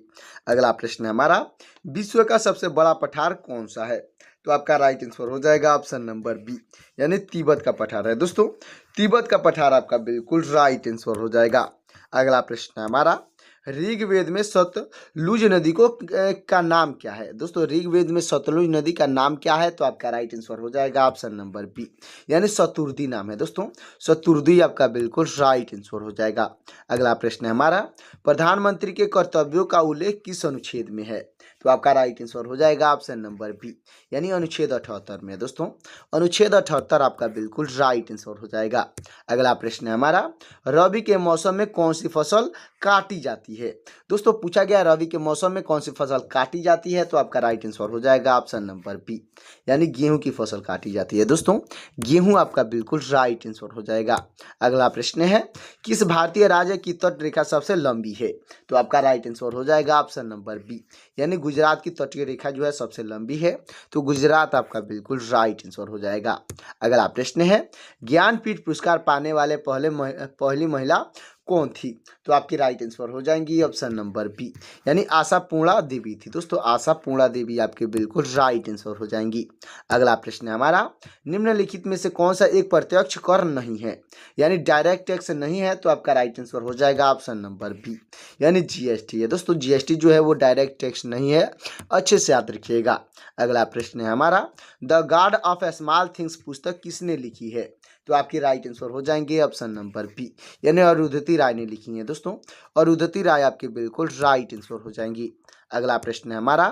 अगला प्रश्न है हमारा विश्व का सबसे बड़ा पठार कौन सा है? तो आपका राइट आंसर हो जाएगा ऑप्शन नंबर बी, यानी तिब्बत का पठार है दोस्तों। तिब्बत का पठार आपका बिल्कुल राइट आंसर हो जाएगा। अगला प्रश्न है हमारा ऋग्वेद में सतलुज नदी को का नाम क्या है? दोस्तों ऋग्वेद में सतलुज नदी का नाम क्या है? तो आपका राइट आंसर हो जाएगा ऑप्शन नंबर बी, यानी शतुर्दी नाम है दोस्तों। शतुर्दी आपका बिल्कुल राइट आंसर हो जाएगा। अगला प्रश्न है हमारा प्रधानमंत्री के कर्तव्यों का उल्लेख किस अनुच्छेद में है? तो आपका राइट आंसर हो जाएगा ऑप्शन नंबर बी, यानी अनुच्छेद 78 में दोस्तों। अनुच्छेद 78 आपका बिल्कुल राइट आंसर हो जाएगा। अगला प्रश्न है हमारा रबी के मौसम में कौन सी फसल काटी जाती है? दोस्तों पूछा गया रबी के मौसम में कौन सी फसल काटी जाती है? तो आपका राइट आंसर हो जाएगा ऑप्शन नंबर बी, यानी गेहूं की फसल काटी जाती है दोस्तों। गेहूं आपका बिल्कुल राइट आंसर हो जाएगा। अगला प्रश्न है किस भारतीय राज्य की तट रेखा सबसे लंबी है? तो आपका राइट आंसर हो जाएगा ऑप्शन नंबर बी, यानी गुजरात की तटीय रेखा जो है सबसे लंबी है, तो गुजरात आपका बिल्कुल राइट आंसर हो जाएगा। अगला प्रश्न है ज्ञानपीठ पुरस्कार पाने वाले पहली महिला कौन थी? तो आपकी राइट आंसर हो जाएंगी ऑप्शन नंबर बी, यानी आशापूर्णा देवी थी दोस्तों। आशापूर्णा देवी आपके बिल्कुल राइट आंसर हो जाएंगी। अगला प्रश्न है हमारा निम्नलिखित में से कौन सा एक प्रत्यक्ष कर नहीं है, यानी डायरेक्ट टैक्स नहीं है? तो आपका राइट आंसर हो जाएगा ऑप्शन नंबर बी, यानी GST है दोस्तों। GST जो है वो डायरेक्ट टैक्स नहीं है, अच्छे से याद रखिएगा। अगला प्रश्न है हमारा the God of small things पुस्तक किसने लिखी है? तो आपकी राइट आंसर हो जाएंगे ऑप्शन नंबर बी, यानी अरुंधति राय ने लिखी है दोस्तों। अरुंधति राय आपके बिल्कुल राइट आंसर हो जाएंगी। अगला प्रश्न है हमारा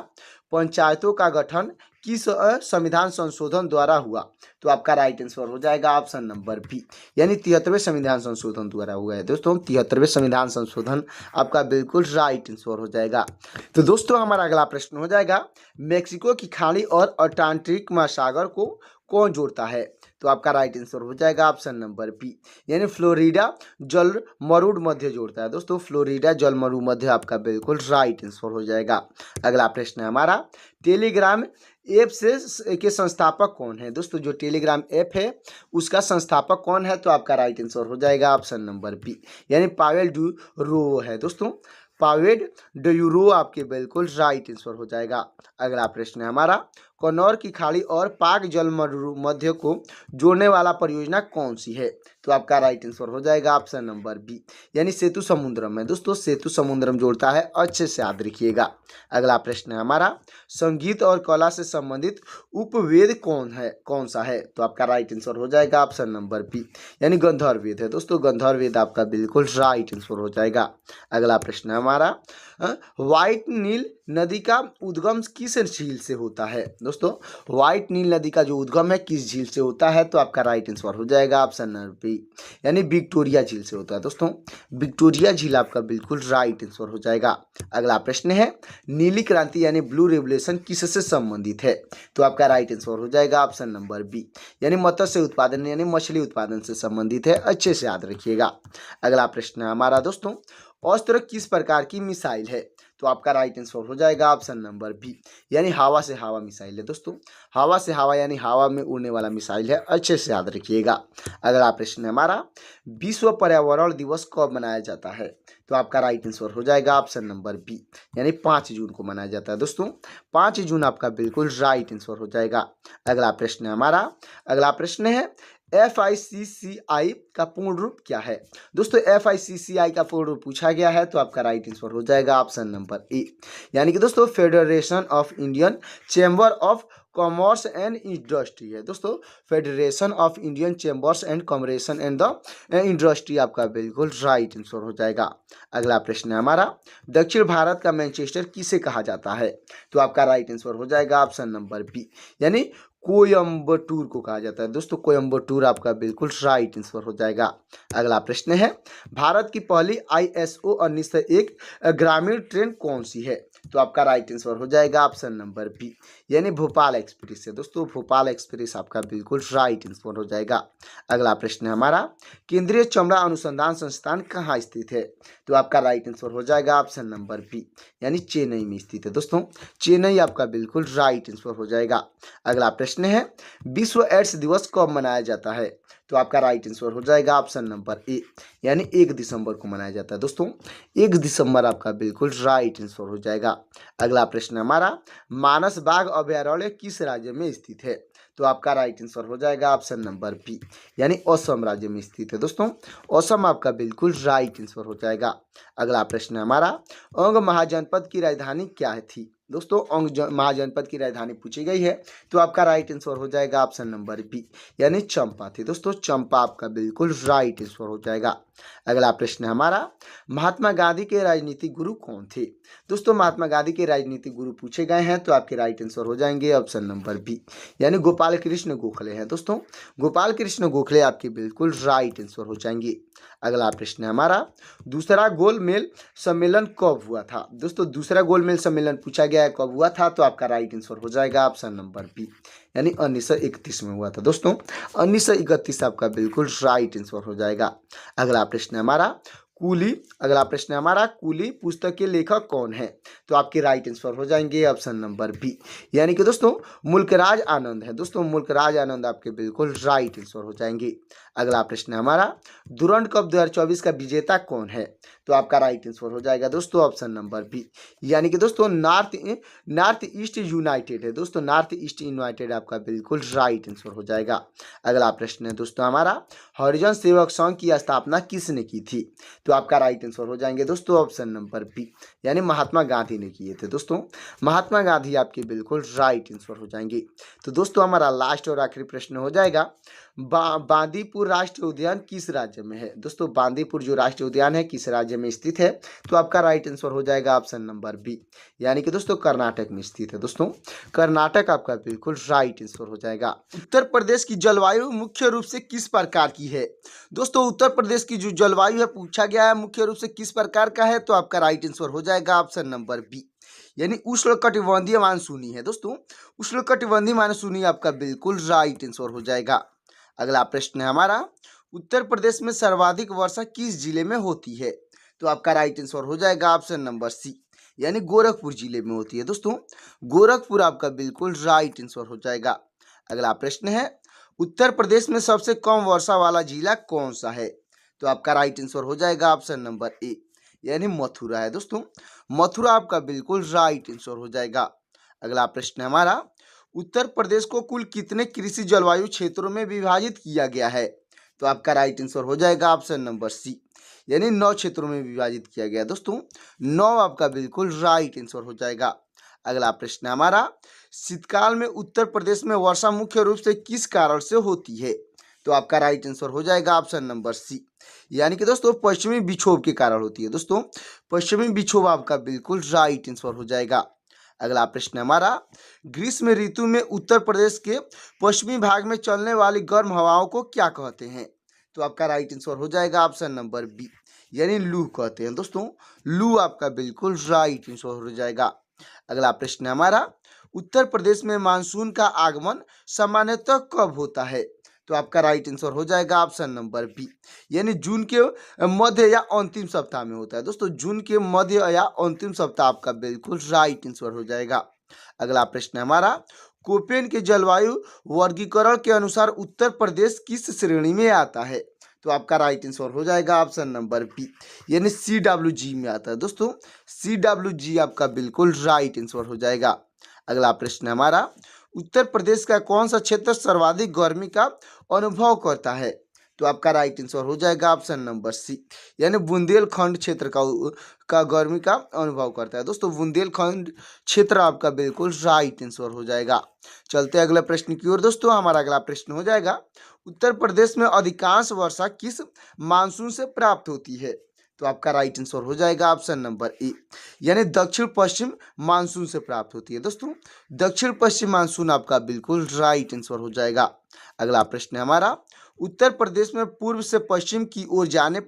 पंचायतों का गठन किस संविधान संशोधन द्वारा हुआ? तो आपका राइट आंसर हो जाएगा ऑप्शन नंबर बी, यानी 73वें संविधान संशोधन द्वारा हुआ है दोस्तों। 73वें संविधान संशोधन आपका बिल्कुल राइट आंसर हो जाएगा। तो दोस्तों हमारा अगला प्रश्न हो जाएगा, मेक्सिको की खाड़ी और अटलांटिक महासागर को कौन जोड़ता है? तो आपका राइट आंसर हो जाएगा ऑप्शन नंबर बी, यानी फ्लोरिडा जल मरुड़ मध्य जोड़ता है दोस्तों। फ्लोरिडा जल मरुड़ मध्य आपका बिल्कुल राइट आंसर हो जाएगा। अगला प्रश्न है हमारा, टेलीग्राम ऐप से के संस्थापक कौन है? दोस्तों जो टेलीग्राम ऐप है उसका संस्थापक कौन है? तो आपका राइट आंसर हो जाएगा ऑप्शन नंबर बी, यानी पावेल डुरो है दोस्तों। पावेल डयूरो आपके बिल्कुल राइट आंसर हो जाएगा। अगला प्रश्न है हमारा, कन्नौर की खाड़ी और पाक जल मध्य को जोड़ने वाला परियोजना कौन सी है? तो आपका राइट आंसर हो जाएगा ऑप्शन नंबर बी, यानी सेतु समुद्रम है दोस्तों। सेतु समुद्रम जोड़ता है, अच्छे से याद रखिएगा। अगला प्रश्न है हमारा, संगीत और कला से संबंधित उपवेद कौन सा है? तो आपका राइट आंसर हो जाएगा ऑप्शन नंबर बी, यानी गंधर्व वेद है दोस्तों। गंधर्व वेद आपका बिल्कुल राइट आंसर हो जाएगा। अगला प्रश्न है हमारा, व्हाइट नील नदी का उद्गम किस झील से होता है? दोस्तों व्हाइट नील नदी का जो उद्गम है किस झील से होता है? तो आपका राइट आंसर हो जाएगा ऑप्शन नंबर बी, यानी विक्टोरिया झील से होता है दोस्तों। विक्टोरिया झील आपका बिल्कुल राइट आंसर हो जाएगा। अगला प्रश्न है, नीली क्रांति यानी ब्लू रेवोल्यूशन किससे संबंधित है? तो आपका राइट आंसर हो जाएगा ऑप्शन नंबर बी, यानी मत्स्य उत्पादन यानी मछली उत्पादन से संबंधित है, अच्छे से याद रखिएगा। अगला प्रश्न है हमारा दोस्तों, अस्त्र किस प्रकार की मिसाइल है? तो आपका राइट आंसर हो जाएगा ऑप्शन नंबर बी, यानी हवा से हवा मिसाइल है दोस्तों। हवा से हवा यानी हवा में उड़ने वाला मिसाइल है, अच्छे से याद रखिएगा। अगला प्रश्न है हमारा, विश्व पर्यावरण दिवस कब मनाया जाता है? तो आपका राइट आंसर हो जाएगा ऑप्शन नंबर बी, यानी 5 जून को मनाया जाता है दोस्तों। 5 जून आपका बिल्कुल राइट आंसर हो जाएगा। अगला प्रश्न है हमारा, अगला प्रश्न है, FICCI का पूर्ण रूप क्या है? दोस्तों FICCI का पूर्ण रूप पूछा गया है, तो आपका राइट आंसर हो जाएगा ऑप्शन नंबर ए, यानी कि दोस्तों federation of Indian chamber of commerce and industry है दोस्तों। Federation of Indian chambers and commerce and the industry आपका बिल्कुल राइट आंसर हो जाएगा। अगला प्रश्न है हमारा, दक्षिण भारत का मैनचेस्टर किसे कहा जाता है? तो आपका राइट आंसर हो जाएगा ऑप्शन नंबर बी, यानी कोयम्बटूर को कहा जाता है दोस्तों। कोयम्बटूर आपका बिल्कुल राइट आंसर हो जाएगा। अगला प्रश्न है, भारत की पहली ISO 1901 ग्रामीण ट्रेन कौन सी है? तो आपका राइट आंसर हो जाएगा ऑप्शन नंबर बी, यानी भोपाल एक्सप्रेस है दोस्तों। भोपाल एक्सप्रेस आपका बिल्कुल राइट आंसर हो जाएगा। अगला प्रश्न है हमारा, केंद्रीय चमड़ा अनुसंधान संस्थान कहाँ स्थित है? तो आपका राइट आंसर हो जाएगा ऑप्शन नंबर बी, यानी चेन्नई में स्थित है दोस्तों। चेन्नई आपका बिल्कुल राइट आंसर हो जाएगा। अगला प्रश्न है, विश्व एड्स दिवस कब मनाया जाता है? तो आपका राइट आंसर हो जाएगा ऑप्शन नंबर ए, यानी 1 दिसंबर को मनाया जाता है दोस्तों। 1 दिसंबर आपका बिल्कुल राइट आंसर हो जाएगा। अगला प्रश्न हमारा, मानस बाघ अभयारण्य किस राज्य में स्थित है? तो आपका राइट आंसर हो जाएगा ऑप्शन नंबर बी, यानी असम राज्य में स्थित है दोस्तों। असम आपका बिल्कुल राइट आंसर हो जाएगा। अगला प्रश्न हमारा, अंग महाजनपद की राजधानी क्या थी? दोस्तों अंग महाजनपद की राजधानी पूछी गई है, तो आपका राइट आंसर हो जाएगा ऑप्शन नंबर बी, यानी चंपा थी दोस्तों। चंपा आपका बिल्कुल राइट आंसर हो जाएगा। अगला प्रश्न हमारा, महात्मा गांधी के राजनीतिक गुरु कौन थे? दोस्तों महात्मा गांधी के राजनीतिक गुरु पूछे गए हैं, तो आपके राइट आंसर हो जाएंगे ऑप्शन नंबर बी, यानी गोपाल कृष्ण गोखले हैं दोस्तों। गोपाल कृष्ण गोखले आपके बिल्कुल राइट आंसर हो जाएंगे। अगला प्रश्न हमारा, दूसरा गोलमेज सम्मेलन कब हुआ था? दोस्तों दूसरा गोलमेज सम्मेलन पूछा गया है, कब हुआ था? तो आपका राइट आंसर हो जाएगा ऑप्शन नंबर बी, यानी 1931 में हुआ था दोस्तों। 1931 आपका बिल्कुल राइट आंसर हो जाएगा। अगला प्रश्न हमारा, कूली पुस्तक के लेखक कौन है? तो आपके राइट आंसर हो जाएंगे ऑप्शन नंबर बी, यानी कि दोस्तों मुल्कराज आनंद है दोस्तों। मुल्कराज आनंद आपके बिल्कुल राइट आंसर हो जाएंगे। अगला प्रश्न हमारा, दुरंत कप 2024 का विजेता कौन है? तो आपका राइट आंसर हो जाएगा दोस्तों ऑप्शन नंबर बी, यानी कि दोस्तों नॉर्थ ईस्ट यूनाइटेड है दोस्तों। नॉर्थ ईस्ट यूनाइटेड आपका बिल्कुल राइट आंसर हो जाएगा। अगला प्रश्न है दोस्तों हमारा, हरिजन सेवक संघ की स्थापना किसने की थी? तो आपका राइट आंसर हो जाएंगे दोस्तों ऑप्शन नंबर बी, यानी महात्मा गांधी ने किए थे दोस्तों। महात्मा गांधी आपके बिल्कुल राइट आंसर हो जाएंगे। तो दोस्तों हमारा लास्ट और आखिरी प्रश्न हो जाएगा, बांदीपुर राष्ट्रीय उद्यान किस राज्य में है? दोस्तों बांदीपुर जो राष्ट्रीय उद्यान है किस राज्य में स्थित है? तो आपका राइट आंसर हो जाएगा ऑप्शन नंबर बी, यानी कि दोस्तों कर्नाटक में स्थित है। दोस्तों कर्नाटक आपका बिल्कुल राइट आंसर हो जाएगा। उत्तर प्रदेश की जलवायु मुख्य रूप से किस प्रकार की है? दोस्तों उत्तर प्रदेश की जो जलवायु है पूछा गया है मुख्य रूप से किस प्रकार का है, तो आपका राइट आंसर हो जाएगा ऑप्शन नंबर बी, यानी उष्णकटिबंधीय मानसूनी है। दोस्तों उष्णकटिबंधीय मानसूनी आपका बिल्कुल राइट आंसर हो जाएगा। अगला प्रश्न है हमारा, उत्तर प्रदेश में सर्वाधिक वर्षा किस जिले में होती है? तो आपका राइट आंसर हो जाएगा ऑप्शन नंबर सी, यानी गोरखपुर जिले में होती है। दोस्तों गोरखपुर आपका बिल्कुल राइट आंसर हो जाएगा। अगला प्रश्न है, उत्तर प्रदेश में सबसे कम वर्षा वाला जिला कौन सा है? तो आपका राइट आंसर हो जाएगा ऑप्शन नंबर ए, यानी मथुरा है। दोस्तों मथुरा आपका बिल्कुल राइट आंसर हो जाएगा। अगला प्रश्न है हमारा, उत्तर प्रदेश को कुल कितने कृषि जलवायु क्षेत्रों में विभाजित किया गया है? तो आपका राइट आंसर हो जाएगा ऑप्शन नंबर सी, यानी 9 क्षेत्रों में विभाजित किया गया। दोस्तों 9 आपका बिल्कुल राइट आंसर हो जाएगा। अगला प्रश्न है हमारा, शीतकाल में उत्तर प्रदेश में वर्षा मुख्य रूप से किस कारण से होती है? तो आपका राइट आंसर हो जाएगा ऑप्शन नंबर सी, यानी कि दोस्तों पश्चिमी विक्षोभ के कारण होती है। दोस्तों पश्चिमी विक्षोभ आपका बिल्कुल राइट आंसर हो जाएगा। अगला प्रश्न हमारा, ग्रीष्म ऋतु में उत्तर प्रदेश के पश्चिमी भाग में चलने वाली गर्म हवाओं को क्या कहते हैं? तो आपका राइट आंसर हो जाएगा ऑप्शन नंबर बी, यानी लू कहते हैं। दोस्तों लू आपका बिल्कुल राइट आंसर हो जाएगा। अगला प्रश्न हमारा, उत्तर प्रदेश में मानसून का आगमन सामान्यतः कब होता है? तो आपका राइट आंसर हो जाएगा ऑप्शन नंबर बी, यानी जून के मध्य या अंतिम सप्ताह में होता है। दोस्तों जून के मध्य या अंतिम सप्ताह आपका बिल्कुल राइट आंसर हो जाएगा। अगला प्रश्न है हमारा, कोपेन के जलवायु वर्गीकरण के अनुसार उत्तर प्रदेश किस श्रेणी में आता है? तो आपका राइट आंसर हो जाएगा ऑप्शन नंबर बी, यानी CWG में आता है। दोस्तों CWG आपका बिल्कुल राइट आंसर हो जाएगा। अगला प्रश्न है हमारा, उत्तर प्रदेश का कौन सा क्षेत्र सर्वाधिक गर्मी का अनुभव करता है? तो आपका राइट आंसर हो जाएगा ऑप्शन नंबर सी, यानी बुंदेलखंड क्षेत्र का गर्मी का अनुभव करता है। दोस्तों बुंदेलखंड क्षेत्र आपका बिल्कुल राइट आंसर हो जाएगा। चलते हैं अगले प्रश्न की ओर। दोस्तों हमारा अगला प्रश्न हो जाएगा, उत्तर प्रदेश में अधिकांश वर्षा किस मानसून से प्राप्त होती है? तो आपका राइट आंसर हो जाएगा ऑप्शन नंबर ए, यानी दक्षिण पश्चिम मानसून से प्राप्त होती है। दोस्तों दक्षिण पश्चिम मानसून आपका बिल्कुल राइट आंसर हो जाएगा। अगला प्रश्न है हमारा, उत्तर प्रदेश में पूर्व से पश्चिम की ओर जाने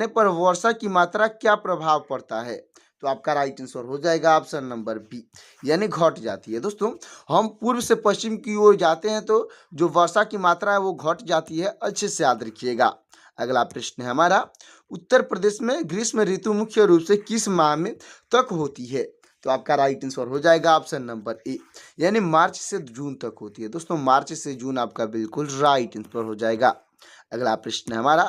पर वर्षा की मात्रा क्या प्रभाव पड़ता है? तो आपका राइट आंसर हो जाएगा ऑप्शन नंबर बी, यानी घट जाती है। दोस्तों हम पूर्व से पश्चिम की ओर जाते हैं तो जो वर्षा की मात्रा है वो घट जाती है। अच्छे से याद रखिएगा। अगला प्रश्न है हमारा, उत्तर प्रदेश में ग्रीष्म ऋतु मुख्य रूप से किस माह में तक होती है? तो आपका राइट आंसर हो जाएगा ऑप्शन नंबर ए, यानी मार्च से जून तक होती है। दोस्तों मार्च से जून आपका बिल्कुल राइट आंसर हो जाएगा। अगला प्रश्न है हमारा,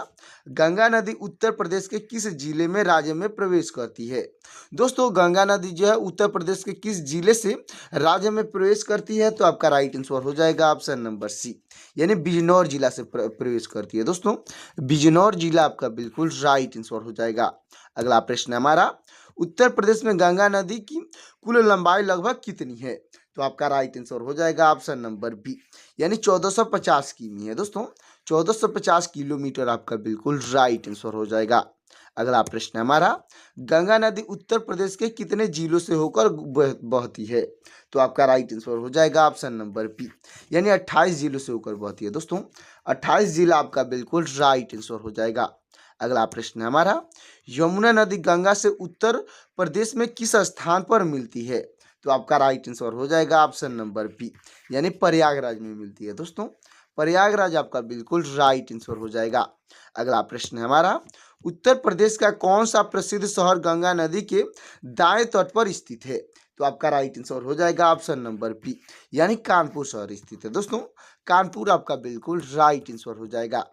गंगा नदी उत्तर प्रदेश के किस जिले में राज्य में प्रवेश करती है? दोस्तों गंगा नदी जो है उत्तर प्रदेश के किस जिले से राज्य में प्रवेश करती है? तो आपका राइट आंसर हो जाएगा ऑप्शन नंबर सी, यानी बिजनौर जिला से प्रवेश करती है। दोस्तों बिजनौर जिला आपका बिल्कुल राइट आंसर हो जाएगा। अगला प्रश्न है हमारा, उत्तर प्रदेश में गंगा नदी की कुल लंबाई लगभग कितनी है? तो आपका राइट आंसर हो जाएगा ऑप्शन नंबर बी, यानी 1450 किमी है। दोस्तों 1450 किलोमीटर आपका बिल्कुल राइट आंसर हो जाएगा। अगला प्रश्न है हमारा, गंगा नदी उत्तर प्रदेश के कितने जिलों से होकर बहती है? तो आपका राइट आंसर हो जाएगा ऑप्शन नंबर बी, यानी 28 जिलों से होकर बहती है। दोस्तों 28 जिला आपका बिल्कुल राइट आंसर हो जाएगा। अगला प्रश्न है हमारा, यमुना नदी गंगा से उत्तर प्रदेश में किस स्थान पर मिलती है? तो आपका राइट आंसर हो जाएगा ऑप्शन नंबर बी, यानी प्रयागराज में मिलती है। दोस्तों प्रयागराज आपका बिल्कुल राइट आंसर हो जाएगा। अगला प्रश्न है हमारा, उत्तर प्रदेश का कौन सा प्रसिद्ध शहर गंगा नदी के दाएं तट पर स्थित है? तो आपका राइट आंसर हो जाएगा ऑप्शन नंबर बी, यानी कानपुर शहर स्थित है। दोस्तों कानपुर आपका बिल्कुल राइट आंसर हो जाएगा।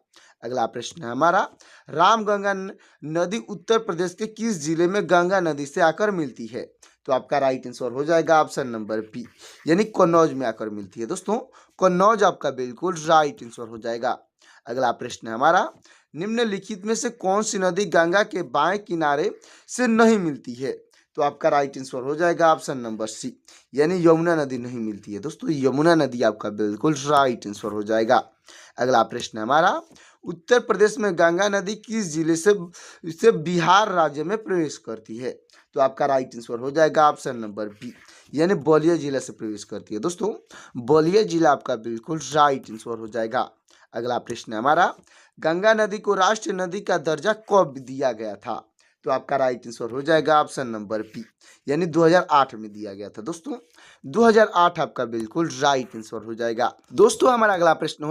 अगला प्रश्न है हमारा, रामगंगा नदी उत्तर प्रदेश के किस जिले में गंगा नदी से आकर मिलती है? तो आपका राइट आंसर हो जाएगा ऑप्शन नंबर बी, यानी कन्नौज में आकर मिलती है। दोस्तों कन्नौज आपका बिल्कुल राइट आंसर हो जाएगा। अगला प्रश्न है हमारा, निम्नलिखित में से कौन सी नदी गंगा के बाएं किनारे से नहीं मिलती है? तो आपका राइट आंसर हो जाएगा ऑप्शन नंबर सी, यानी यमुना नदी नहीं मिलती है। दोस्तों यमुना नदी आपका बिल्कुल राइट आंसर हो जाएगा। अगला प्रश्न है हमारा, उत्तर प्रदेश में गंगा नदी किस जिले से बिहार राज्य में प्रवेश करती है? तो आपका राइट आंसर हो जाएगा ऑप्शन नंबर बी, यानी बलिया जिला से प्रवेश करती है। दोस्तों बलिया जिला आपका बिल्कुल राइट आंसर हो जाएगा। अगला प्रश्न है हमारा, गंगा नदी को राष्ट्रीय नदी का दर्जा कब दिया गया था? तो आपका राइट आंसर हो जाएगा ऑप्शन नंबर बी, यानी 2008 में दिया गया था। दोस्तों 2008 आपका बिल्कुल राइट आंसर हो जाएगा। दोस्तों हमारा अगला प्रश्न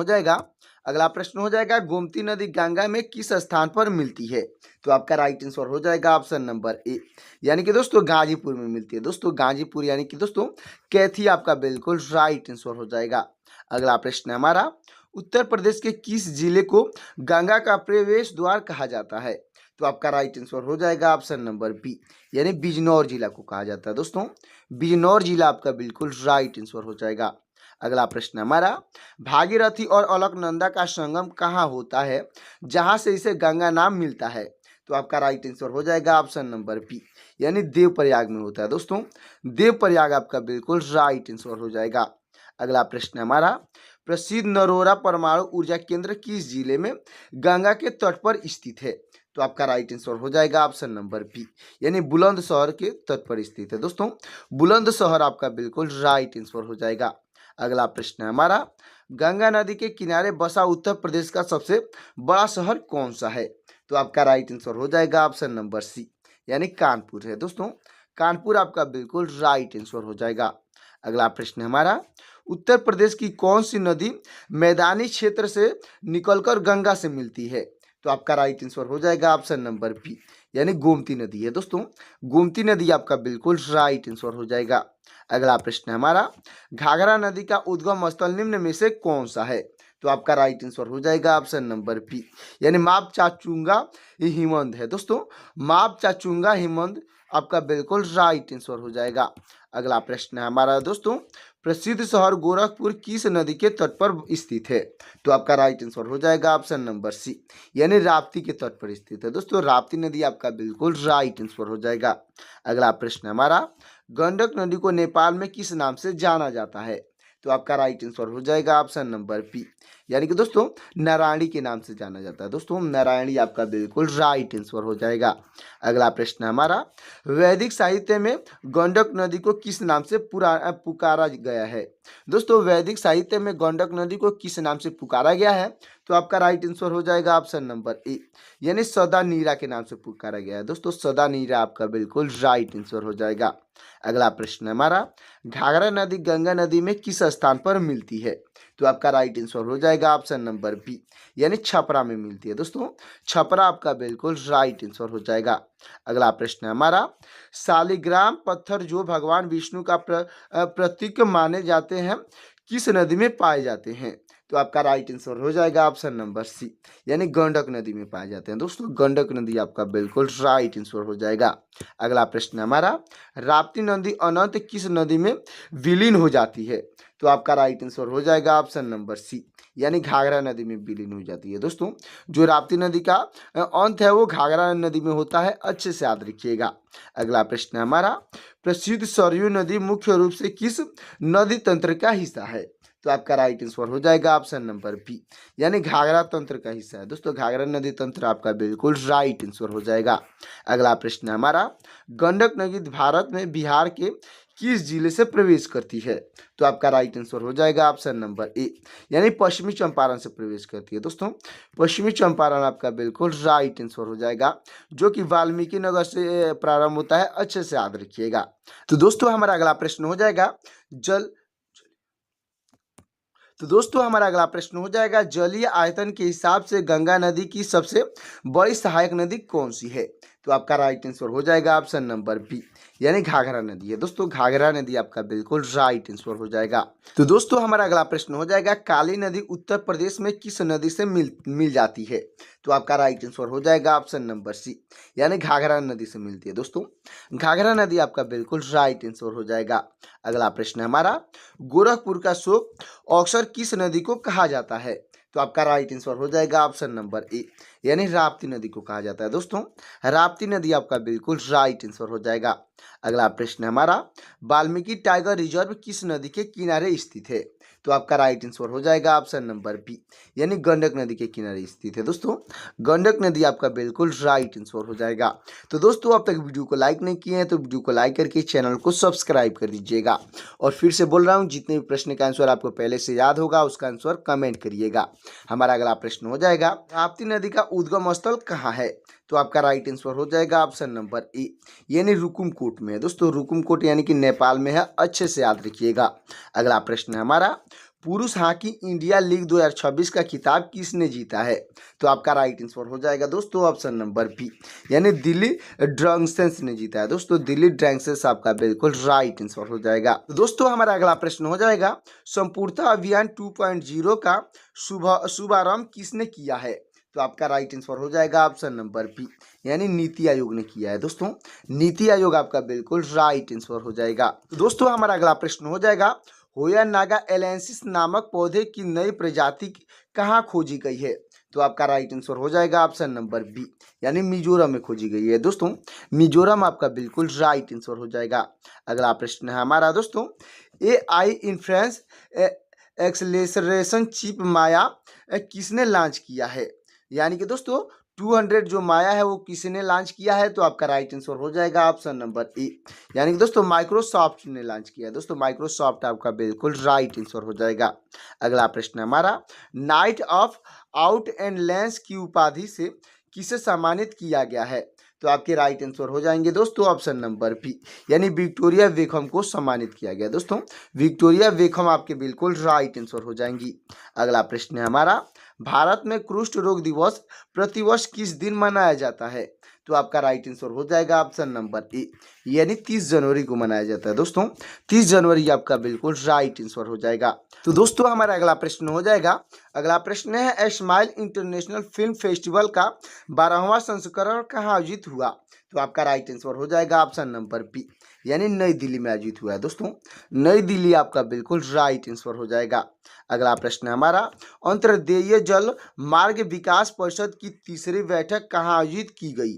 हो जाएगा, गोमती नदी गंगा में किस स्थान पर मिलती है? तो आपका राइट आंसर हो जाएगा ऑप्शन नंबर ए, यानी कि दोस्तों गाजीपुर में मिलती है। दोस्तों गाजीपुर यानी कि दोस्तों कैथी आपका बिल्कुल राइट आंसर हो जाएगा। अगला प्रश्न है हमारा, उत्तर प्रदेश के किस जिले को गंगा का प्रवेश द्वार कहा जाता है? तो आपका राइट आंसर हो जाएगा ऑप्शन नंबर बी, यानी बिजनौर जिला को कहा जाता है। दोस्तों बिजनौर जिला आपका बिल्कुल राइट आंसर हो जाएगा। अगला प्रश्न हमारा, भागीरथी और अलकनंदा का संगम कहाँ होता है जहां से इसे गंगा नाम मिलता है? तो आपका राइट आंसर हो जाएगा ऑप्शन नंबर बी, यानी देवप्रयाग में होता है। दोस्तों देवप्रयाग आपका बिल्कुल राइट आंसर हो जाएगा। अगला प्रश्न हमारा, प्रसिद्ध नरोरा परमाणु ऊर्जा केंद्र किस जिले में गंगा के तट पर स्थित है? तो आपका राइट आंसर हो जाएगा ऑप्शन नंबर बी, यानी बुलंदशहर के तट पर स्थित है। दोस्तों बुलंदशहर आपका बिल्कुल राइट आंसर हो जाएगा। अगला प्रश्न है हमारा, गंगा नदी के किनारे बसा उत्तर प्रदेश का सबसे बड़ा शहर कौन सा है? तो आपका राइट आंसर हो जाएगा ऑप्शन नंबर सी, यानी कानपुर है। दोस्तों कानपुर आपका बिल्कुल राइट आंसर हो जाएगा। अगला प्रश्न है हमारा, उत्तर प्रदेश की कौन सी नदी मैदानी क्षेत्र से निकलकर गंगा से मिलती है? तो आपका राइट आंसर हो जाएगा ऑप्शन नंबर बी, यानी गोमती नदी है। दोस्तों गोमती नदी आपका बिल्कुल राइट आंसर हो जाएगा। अगला प्रश्न है हमारा, घाघरा नदी का उद्गम स्थल निम्न में से कौन सा है? तो आपका राइट आंसर हो जाएगा ऑप्शन नंबर बी, यानी माप चाचुंगा हिमंद है। दोस्तों माप चाचुंगा हिमंद आपका बिल्कुल राइट आंसर हो जाएगा। अगला प्रश्न है हमारा दोस्तों, प्रसिद्ध शहर गोरखपुर किस नदी के तट पर स्थित है? तो आपका राइट आंसर हो जाएगा ऑप्शन नंबर सी, यानी राप्ती के तट पर स्थित है। दोस्तों राप्ती नदी आपका बिल्कुल राइट आंसर हो जाएगा। अगला प्रश्न है हमारा, गंडक नदी को नेपाल में किस नाम से जाना जाता है? तो आपका राइट आंसर हो जाएगा ऑप्शन नंबर बी, यानी कि दोस्तों नारायणी के नाम से जाना जाता है। दोस्तों नारायणी आपका बिल्कुल राइट आंसर हो जाएगा। अगला प्रश्न है हमारा, वैदिक साहित्य में गंडक नदी को किस नाम से पुकारा गया है? दोस्तों वैदिक साहित्य में गंडक नदी को किस नाम से पुकारा गया है? तो आपका राइट आंसर हो जाएगा ऑप्शन नंबर ए, यानी सदा नीरा के नाम से पुकारा गया है। दोस्तों सदा नीरा आपका बिल्कुल राइट आंसर हो जाएगा। अगला प्रश्न है हमारा, घाघरा नदी गंगा नदी में किस स्थान पर मिलती है? तो आपका राइट आंसर हो जाएगा ऑप्शन नंबर बी, यानी छपरा में मिलती है। दोस्तों छपरा आपका बिल्कुल राइट आंसर हो जाएगा। अगला प्रश्न है हमारा, शालिग्राम पत्थर जो भगवान विष्णु का प्रतीक माने जाते हैं किस नदी में पाए जाते हैं? तो आपका राइट आंसर हो जाएगा ऑप्शन नंबर सी, यानी गंडक नदी में पाए जाते हैं। दोस्तों गंडक नदी आपका बिल्कुल राइट आंसर हो जाएगा। अगला प्रश्न है हमारा, राप्ती नदी अनंत किस नदी में विलीन हो जाती है? तो आपका राइट आंसर हो जाएगा ऑप्शन नंबर सी, यानी घाघरा नदी में विलीन हो जाती है। दोस्तों जो राप्ती नदी का अंत है वो घाघरा नदी में होता है, अच्छे से याद रखिएगा। अगला प्रश्न है हमारा, प्रसिद्ध सरयू नदी मुख्य रूप से किस नदी तंत्र का हिस्सा है? तो आपका राइट आंसर हो जाएगा ऑप्शन नंबर बी, यानी घाघरा तंत्र का हिस्सा है। दोस्तों घाघरा नदी तंत्र आपका बिल्कुल राइट आंसर हो जाएगा। अगला प्रश्न है हमारा, गंडक नदी भारत में बिहार के किस जिले से प्रवेश करती है? तो आपका राइट आंसर हो जाएगा ऑप्शन नंबर ए, यानी पश्चिमी चंपारण से प्रवेश करती है। दोस्तों पश्चिमी चंपारण आपका बिल्कुल राइट आंसर हो जाएगा, जो कि वाल्मीकि नगर से प्रारंभ होता है, अच्छे से याद रखिएगा। तो दोस्तों हमारा अगला प्रश्न हो जाएगा जलीय आयतन के हिसाब से गंगा नदी की सबसे बड़ी सहायक नदी कौन सी है? तो आपका राइट आंसर हो जाएगा ऑप्शन नंबर बी, यानी घाघरा नदी है। दोस्तों घाघरा नदी आपका बिल्कुल राइट आंसर हो जाएगा। तो दोस्तों हमारा अगला प्रश्न हो जाएगा, काली नदी उत्तर प्रदेश में किस नदी से मिल जाती है? तो आपका राइट आंसर हो जाएगा ऑप्शन नंबर सी, यानी घाघरा नदी से मिलती है। दोस्तों घाघरा नदी आपका बिल्कुल राइट आंसर हो जाएगा। अगला प्रश्न है हमारा, गोरखपुर का शोक अक्सर किस नदी को कहा जाता है? तो आपका राइट आंसर हो जाएगा ऑप्शन नंबर ए, यानी राप्ती नदी को कहा जाता है। दोस्तों राप्ती नदी आपका बिल्कुल राइट आंसर हो जाएगा। अगला प्रश्न है हमारा, वाल्मीकि टाइगर रिजर्व किस नदी के किनारे स्थित है? तो आपका राइट आंसर हो जाएगा ऑप्शन नंबर बी, यानी गंडक नदी के किनारे स्थित है दोस्तों। गंडक नदी आपका बिल्कुल राइट आंसर हो जाएगा। तो दोस्तों अब तक वीडियो को लाइक नहीं किए हैं तो वीडियो को लाइक करके चैनल को सब्सक्राइब कर दीजिएगा। और फिर से बोल रहा हूँ, जितने भी प्रश्न का आंसर आपको पहले से याद होगा उसका आंसर कमेंट करिएगा। हमारा अगला प्रश्न हो जाएगा, ताप्ती नदी का उद्गम स्थल कहाँ है? तो आपका राइट आंसर हो जाएगा ऑप्शन नंबर ए, यानी रुकुमकोट में है दोस्तों। रुकुमकोट यानी कि नेपाल में है, अच्छे से याद रखिएगा। अगला प्रश्न है हमारा, पुरुष हॉकी इंडिया लीग 2026 का खिताब किसने जीता है? तो आपका राइट आंसर हो जाएगा दोस्तों ऑप्शन नंबर बी, यानी दिल्ली ड्रैगन्स ने जीता है दोस्तों। दिल्ली ड्रैगन्स आपका बिल्कुल राइट आंसर हो जाएगा। तो दोस्तों हमारा अगला प्रश्न हो जाएगा, संपूर्णता अभियान 2.0 का शुभारंभ किसने किया है? तो आपका राइट आंसर हो जाएगा ऑप्शन नंबर बी, यानी नीति आयोग ने किया है दोस्तों। नीति आयोग आपका बिल्कुल राइट आंसर हो जाएगा। तो दोस्तों हमारा अगला प्रश्न हो जाएगा, होया नागा एलेंसिस नामक पौधे की नई प्रजाति कहाँ खोजी गई है? तो आपका राइट आंसर हो जाएगा ऑप्शन नंबर बी, यानी मिजोरम में खोजी गई है दोस्तों। मिजोरम आपका बिल्कुल राइट आंसर हो जाएगा। अगला प्रश्न है हमारा दोस्तों, AI इन्फ्रेंस एक्सेलरेशन चिप माया किसने लॉन्च किया है? यानी कि दोस्तों 200 जो माया है वो किसने लॉन्च किया है? तो आपका राइट आंसर हो जाएगा ऑप्शन नंबर ए, यानी कि दोस्तों माइक्रोसॉफ्ट ने लॉन्च किया है दोस्तों। माइक्रोसॉफ्ट आपका बिल्कुल राइट आंसर हो जाएगा। अगला प्रश्न है हमारा, night of out and lens की उपाधि से किसे सम्मानित किया गया है? तो आपके राइट आंसर हो जाएंगे दोस्तों ऑप्शन नंबर बी, यानी विक्टोरिया बेकहम को सम्मानित किया गया दोस्तों। विक्टोरिया बेकहम आपके बिल्कुल राइट आंसर हो जाएंगी। अगला प्रश्न है हमारा, भारत में कुष्ठ रोग दिवस प्रतिवर्ष किस दिन मनाया जाता है? तो आपका राइट आंसर हो जाएगा ऑप्शन नंबर ए, यानी 30 जनवरी को मनाया जाता है दोस्तों। 30 जनवरी आपका बिल्कुल राइट आंसर हो जाएगा। तो दोस्तों हमारा अगला प्रश्न हो जाएगा, अगला प्रश्न है, स्माइल इंटरनेशनल फिल्म फेस्टिवल का 12वां संस्करण कहाँ आयोजित हुआ? तो आपका राइट आंसर हो जाएगा ऑप्शन नंबर बी, यानी नई दिल्ली में आयोजित हुआ है दोस्तों। नई दिल्ली आपका बिल्कुल राइट आंसर हो जाएगा। अगला प्रश्न है हमारा, अंतर्देशीय जल मार्ग विकास परिषद की तीसरी बैठक कहाँ आयोजित की गई?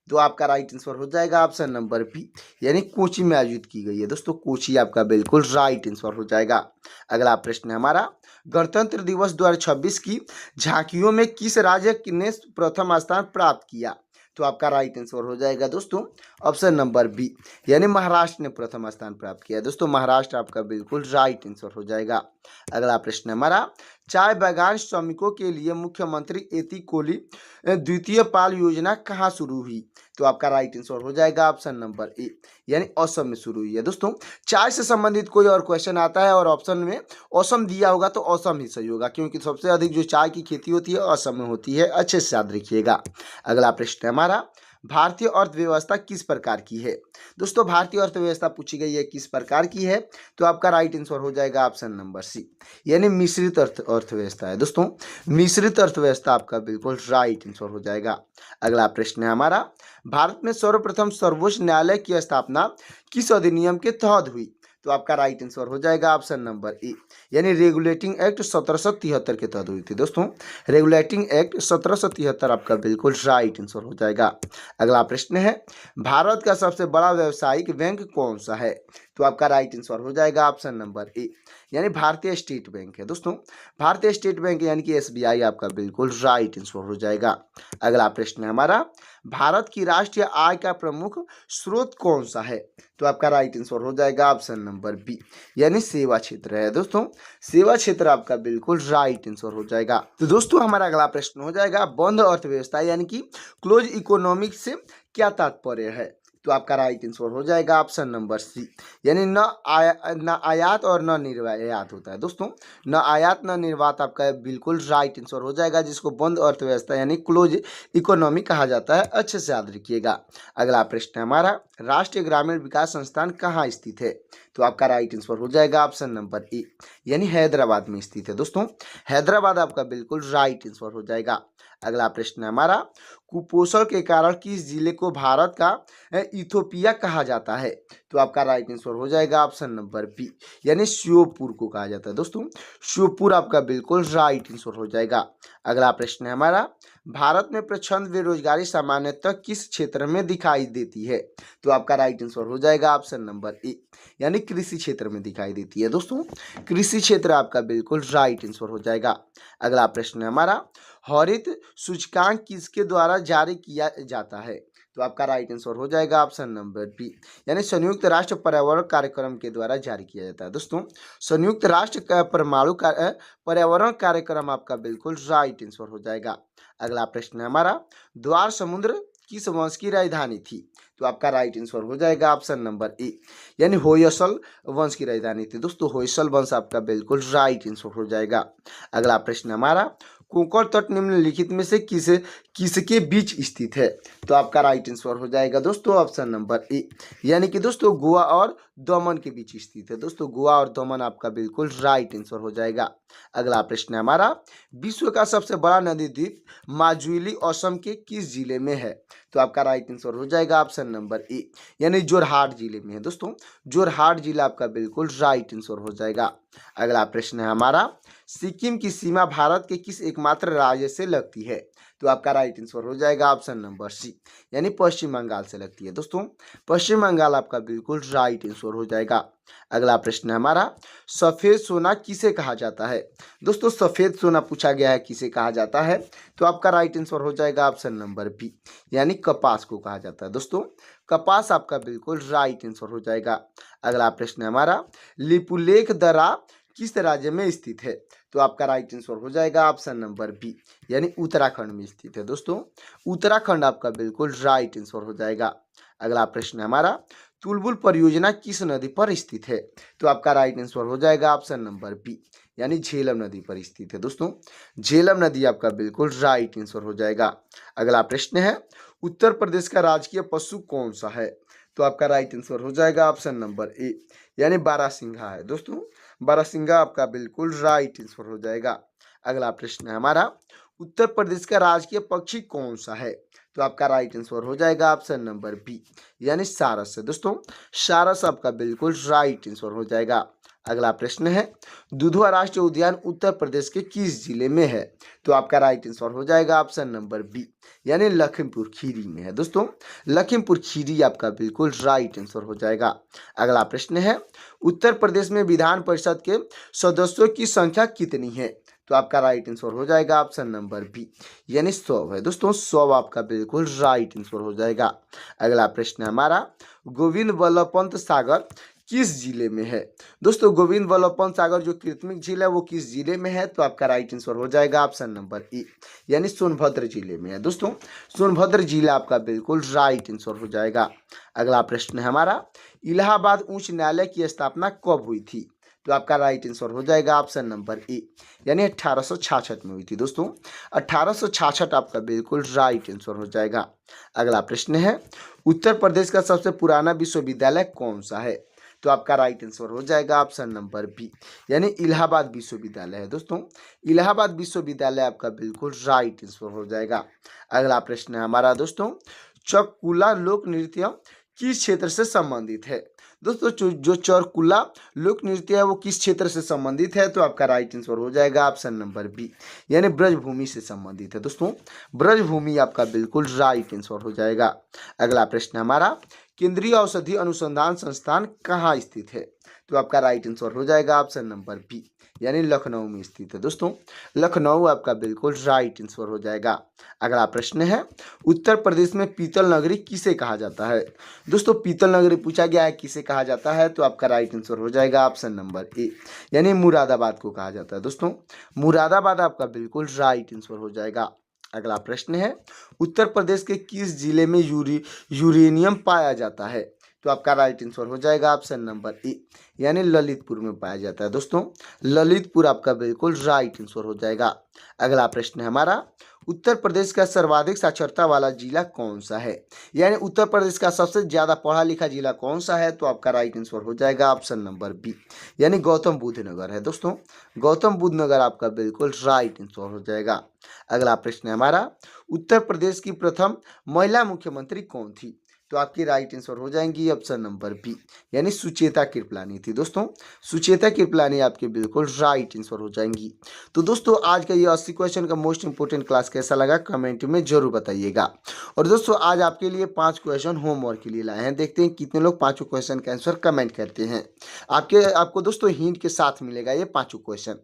तो आपका राइट आंसर हो जाएगा ऑप्शन नंबर बी, यानी कोची में आयोजित की गई है दोस्तों। कोची आपका बिल्कुल राइट आंसर हो जाएगा। अगला प्रश्न है हमारा, गणतंत्र दिवस 2026 की झांकियों में किस राज्य ने प्रथम स्थान प्राप्त किया? तो आपका राइट आंसर हो जाएगा दोस्तों ऑप्शन नंबर बी, यानी महाराष्ट्र ने प्रथम स्थान प्राप्त किया दोस्तों। महाराष्ट्र आपका बिल्कुल राइट आंसर हो जाएगा। अगला प्रश्न हमारा, चाय बागान श्रमिकों के लिए मुख्यमंत्री एती कोली द्वितीय पाल योजना कहाँ शुरू हुई? तो आपका राइट आंसर हो जाएगा ऑप्शन नंबर ए, यानी असम में शुरू हुई है दोस्तों। चाय से संबंधित कोई और क्वेश्चन आता है और ऑप्शन में असम दिया होगा तो असम ही सही होगा, क्योंकि सबसे अधिक जो चाय की खेती होती है असम में होती है, अच्छे से याद रखिएगा। अगला प्रश्न है हमारा, भारतीय अर्थव्यवस्था किस प्रकार की है? दोस्तों भारतीय अर्थव्यवस्था पूछी गई है किस प्रकार की है? तो आपका राइट आंसर हो जाएगा ऑप्शन नंबर सी, यानी मिश्रित अर्थव्यवस्था है दोस्तों। मिश्रित अर्थव्यवस्था आपका बिल्कुल राइट आंसर हो जाएगा। अगला प्रश्न है हमारा, भारत में सर्वप्रथम सर्वोच्च न्यायालय की स्थापना किस अधिनियम के तहत हुई? तो आपका राइट आंसर हो जाएगा ऑप्शन नंबर ए, यानी रेगुलेटिंग एक्ट 1773 के तहत हुई थी दोस्तों। रेगुलेटिंग एक्ट 1773 आपका बिल्कुल राइट आंसर हो जाएगा। अगला प्रश्न है, भारत का सबसे बड़ा व्यावसायिक बैंक कौन सा है? तो आपका राइट आंसर हो जाएगा ऑप्शन नंबर ए, यानी भारतीय स्टेट बैंक है दोस्तों। भारतीय स्टेट बैंक यानी कि SBI आपका बिल्कुल राइट आंसर हो जाएगा। अगला प्रश्न है हमारा, भारत की राष्ट्रीय आय का प्रमुख स्रोत कौन सा है? तो आपका राइट आंसर हो जाएगा ऑप्शन नंबर बी, यानी सेवा क्षेत्र है दोस्तों। सेवा क्षेत्र आपका बिल्कुल राइट आंसर हो जाएगा। तो दोस्तों हमारा अगला प्रश्न हो जाएगा, बंद अर्थव्यवस्था यानी कि क्लोज इकोनॉमिक से क्या तात्पर्य है? तो आपका राइट आंसर हो जाएगा ऑप्शन नंबर सी, यानी न आयात और न निर्यात होता है दोस्तों। न आयात न निर्यात आपका बिल्कुल राइट आंसर हो जाएगा, जिसको बंद अर्थव्यवस्था यानी क्लोज इकोनॉमी कहा जाता है, अच्छे से याद रखिएगा। अगला प्रश्न है हमारा, राष्ट्रीय ग्रामीण विकास संस्थान कहाँ स्थित है? तो आपका राइट आंसर हो जाएगा ऑप्शन नंबर ए, यानी हैदराबाद में स्थित है दोस्तों। हैदराबाद आपका बिल्कुल राइट आंसर हो जाएगा। अगला प्रश्न है हमारा, कुपोषण के कारण किस जिले को भारत का इथोपिया कहा जाता है? तो आपका राइट आंसर हो जाएगा ऑप्शन नंबर बी, यानी श्योपुर को कहा जाता है। दोस्तों श्योपुर आपका बिल्कुल राइट आंसर हो जाएगा। अगला प्रश्न है हमारा, भारत में प्रचंड बेरोजगारी सामान्यतः किस क्षेत्र में दिखाई देती है? तो आपका राइट आंसर हो जाएगा ऑप्शन नंबर ए, यानी कृषि क्षेत्र में दिखाई देती है। दोस्तों कृषि क्षेत्र आपका बिल्कुल राइट आंसर हो जाएगा। अगला प्रश्न है हमारा, हरित सूचकांक किसके द्वारा जारी किया जाता है? तो आपका राइट आंसर हो जाएगा ऑप्शन नंबर बी, यानी संयुक्त राष्ट्र पर्यावरण कार्यक्रम के द्वारा जारी किया जाता है। दोस्तों संयुक्त राष्ट्र का परमाणु पर्यावरण कार्यक्रम आपका बिल्कुल राइट आंसर हो जाएगा। अगला प्रश्न है हमारा, द्वार समुद्र किस वंश की राजधानी थी? तो आपका राइट आंसर हो जाएगा ऑप्शन नंबर ए, यानी होयसल वंश की राजधानी थी। दोस्तों होयसल वंश आपका बिल्कुल राइट आंसर हो जाएगा। अगला प्रश्न हमारा, कोंकण तट निम्नलिखित में से किसके बीच स्थित है? तो आपका राइट आंसर हो जाएगा दोस्तों ऑप्शन नंबर ए, यानी कि दोस्तों गोवा और दमन के बीच स्थित है। दोस्तों गोवा और दमन आपका बिल्कुल राइट आंसर हो जाएगा। अगला प्रश्न है हमारा, विश्व का सबसे बड़ा नदी द्वीप माजुली असम के किस जिले में है? तो आपका राइट आंसर हो जाएगा ऑप्शन नंबर ए, यानी जोरहाट जिले में है। दोस्तों जोरहाट जिला आपका बिल्कुल राइट आंसर हो जाएगा। अगला प्रश्न है हमारा, सिक्किम की सीमा भारत के किस एकमात्र राज्य से लगती है? तो आपका राइट आंसर हो जाएगा ऑप्शन नंबर सी, यानी पश्चिम बंगाल से लगती है। दोस्तों पश्चिम बंगाल आपका बिल्कुल राइट आंसर हो जाएगा। अगला प्रश्न है हमारा, सफेद सोना किसे कहा जाता है? दोस्तों सफेद सोना पूछा गया है किसे कहा जाता है? तो आपका राइट आंसर हो जाएगा ऑप्शन नंबर बी, यानी कपास को कहा जाता है। दोस्तों कपास आपका बिल्कुल राइट आंसर हो जाएगा। अगला प्रश्न है हमारा, लिपुलेख दर्रा किस राज्य में स्थित है? तो आपका राइट आंसर हो जाएगा ऑप्शन नंबर बी, यानी उत्तराखंड में स्थित है। दोस्तों उत्तराखंड आपका बिल्कुल राइट आंसर हो जाएगा। अगला प्रश्न है हमारा, तुलबुल परियोजना किस नदी पर स्थित है? तो आपका राइट आंसर हो जाएगा ऑप्शन नंबर बी, यानी झेलम नदी पर स्थित है। दोस्तों झेलम नदी आपका बिल्कुल राइट आंसर हो जाएगा। अगला प्रश्न है, उत्तर प्रदेश का राजकीय पशु कौन सा है? तो आपका राइट आंसर हो जाएगा ऑप्शन नंबर ए, यानी बारहसिंघा है। दोस्तों बारहसिंघा आपका बिल्कुल राइट आंसर हो जाएगा। अगला प्रश्न है हमारा, उत्तर प्रदेश का राजकीय पक्षी कौन सा है? तो आपका राइट आंसर हो जाएगा ऑप्शन नंबर बी, यानी सारस है। दोस्तों सारस आपका बिल्कुल राइट आंसर हो जाएगा। अगला प्रश्न है, दुधवा राष्ट्रीय उद्यान उत्तर प्रदेश के किस जिले में है? तो आपका राइट आंसर हो जाएगा ऑप्शन नंबर बी, यानी लखीमपुर खीरी में है। दोस्तों लखीमपुर खीरी आपका बिल्कुल राइट आंसर हो जाएगा। अगला प्रश्न है, उत्तर प्रदेश में विधान परिषद के सदस्यों की संख्या कितनी है? तो आपका राइट आंसर हो जाएगा ऑप्शन नंबर बी, यानी 100 है। दोस्तों 100 आपका बिल्कुल राइट आंसर हो जाएगा। अगला प्रश्न है हमारा, गोविंद वल्लभ पंत सागर किस जिले में है? दोस्तों गोविंद वल्लभ पंत सागर जो कृत्रिम झील है वो किस जिले में है? तो आपका राइट आंसर हो जाएगा ऑप्शन नंबर ए, यानी सोनभद्र जिले में है। दोस्तों सोनभद्र जिला आपका बिल्कुल राइट आंसर हो जाएगा। अगला प्रश्न है हमारा, इलाहाबाद उच्च न्यायालय की स्थापना कब हुई थी? तो आपका राइट आंसर हो जाएगा ऑप्शन नंबर ए, यानी 1866 में हुई थी। दोस्तों 1866 आपका बिल्कुल राइट आंसर हो जाएगा। अगला प्रश्न है, उत्तर प्रदेश का सबसे पुराना विश्वविद्यालय कौन सा है? तो आपका राइट आंसर हो जाएगा ऑप्शन नंबर बी, यानी इलाहाबाद विश्वविद्यालय है। दोस्तों इलाहाबाद विश्वविद्यालय आपका बिल्कुल राइट आंसर हो जाएगा। अगला प्रश्न है हमारा दोस्तों, चौकुला लोक नृत्य किस क्षेत्र से संबंधित है? दोस्तों जो चौकुला लोक नृत्य है वो किस क्षेत्र से संबंधित है? तो आपका राइट आंसर हो जाएगा ऑप्शन नंबर बी, यानी ब्रजभूमि से संबंधित है। दोस्तों ब्रजभूमि आपका बिल्कुल राइट आंसर हो जाएगा। अगला प्रश्न हमारा, केंद्रीय औषधि अनुसंधान संस्थान कहाँ स्थित है? तो आपका राइट आंसर हो जाएगा ऑप्शन नंबर बी, यानी लखनऊ में स्थित है। दोस्तों लखनऊ आपका बिल्कुल राइट आंसर हो जाएगा। अगला प्रश्न है, उत्तर प्रदेश में पीतल नगरी किसे कहा जाता है? दोस्तों पीतल नगरी पूछा गया है किसे कहा जाता है? तो आपका राइट आंसर हो जाएगा ऑप्शन नंबर ए, यानी मुरादाबाद को कहा जाता है। दोस्तों मुरादाबाद आपका बिल्कुल राइट आंसर हो जाएगा। अगला प्रश्न है, उत्तर प्रदेश के किस जिले में यूरेनियम पाया जाता है? तो आपका राइट आंसर हो जाएगा ऑप्शन नंबर ए, यानी ललितपुर में पाया जाता है। दोस्तों ललितपुर आपका बिल्कुल राइट आंसर हो जाएगा। अगला प्रश्न है हमारा, उत्तर प्रदेश का सर्वाधिक साक्षरता वाला जिला कौन सा है? यानी उत्तर प्रदेश का सबसे ज्यादा पढ़ा लिखा जिला कौन सा है? तो आपका राइट आंसर हो जाएगा ऑप्शन नंबर बी, यानी गौतम बुद्ध नगर है दोस्तों। गौतम बुद्ध नगर आपका बिल्कुल राइट आंसर हो जाएगा। अगला प्रश्न है हमारा, उत्तर प्रदेश की प्रथम महिला मुख्यमंत्री कौन थी? तो आपकी राइट आंसर हो जाएंगी ऑप्शन नंबर बी, यानी सुचेता कृपलानी थी दोस्तों। सुचेता कृपलानी आपके बिल्कुल राइट आंसर हो जाएंगी। तो दोस्तों आज का ये 80 क्वेश्चन का मोस्ट इंपोर्टेंट क्लास कैसा लगा कमेंट में जरूर बताइएगा। और दोस्तों आज आपके लिए 5 क्वेश्चन होमवर्क के लिए लाए हैं, देखते हैं कितने लोग 5 क्वेश्चन का आंसर कमेंट करते हैं। आपको दोस्तों हिंट के साथ मिलेगा ये 5 क्वेश्चन।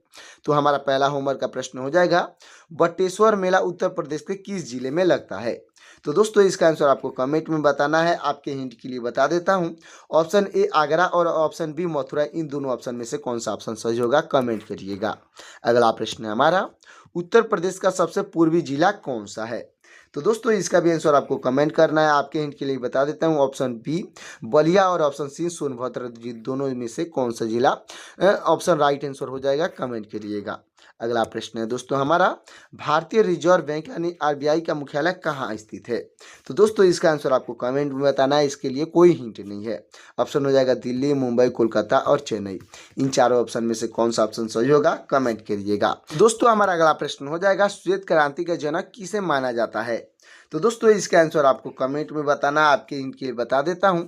तो हमारा पहला होमवर्क का प्रश्न हो जाएगा, बटेश्वर मेला उत्तर प्रदेश के किस जिले में लगता है? तो दोस्तों इसका आंसर आपको कमेंट में बताना है। आपके हिंट के लिए बता देता हूं, ऑप्शन ए आगरा और ऑप्शन बी मथुरा, इन दोनों ऑप्शन में से कौन सा ऑप्शन सही होगा कमेंट करिएगा। अगला प्रश्न है हमारा, उत्तर प्रदेश का सबसे पूर्वी जिला कौन सा है? तो दोस्तों इसका भी आंसर आपको कमेंट करना है। आपके हिंट के लिए बता देता हूँ, ऑप्शन बी बलिया और ऑप्शन सी सोनभद्र, दोनों में से कौन सा जिला ऑप्शन राइट आंसर हो जाएगा कमेंट करिएगा। अगला प्रश्न है दोस्तों हमारा, भारतीय रिजर्व बैंक यानी आरबीआई का मुख्यालय कहाँ स्थित है? तो दोस्तों इसका आंसर आपको कमेंट में बताना है। इसके लिए कोई हिंट नहीं है। ऑप्शन हो जाएगा दिल्ली, मुंबई, कोलकाता और चेन्नई। इन चारों ऑप्शन में से कौन सा ऑप्शन सही होगा कमेंट करिएगा। दोस्तों हमारा अगला प्रश्न हो जाएगा, श्वेत क्रांति का जनक किसे माना जाता है? तो दोस्तों इसका आंसर आपको कमेंट में बताना। आपके इनके लिए बता देता हूं,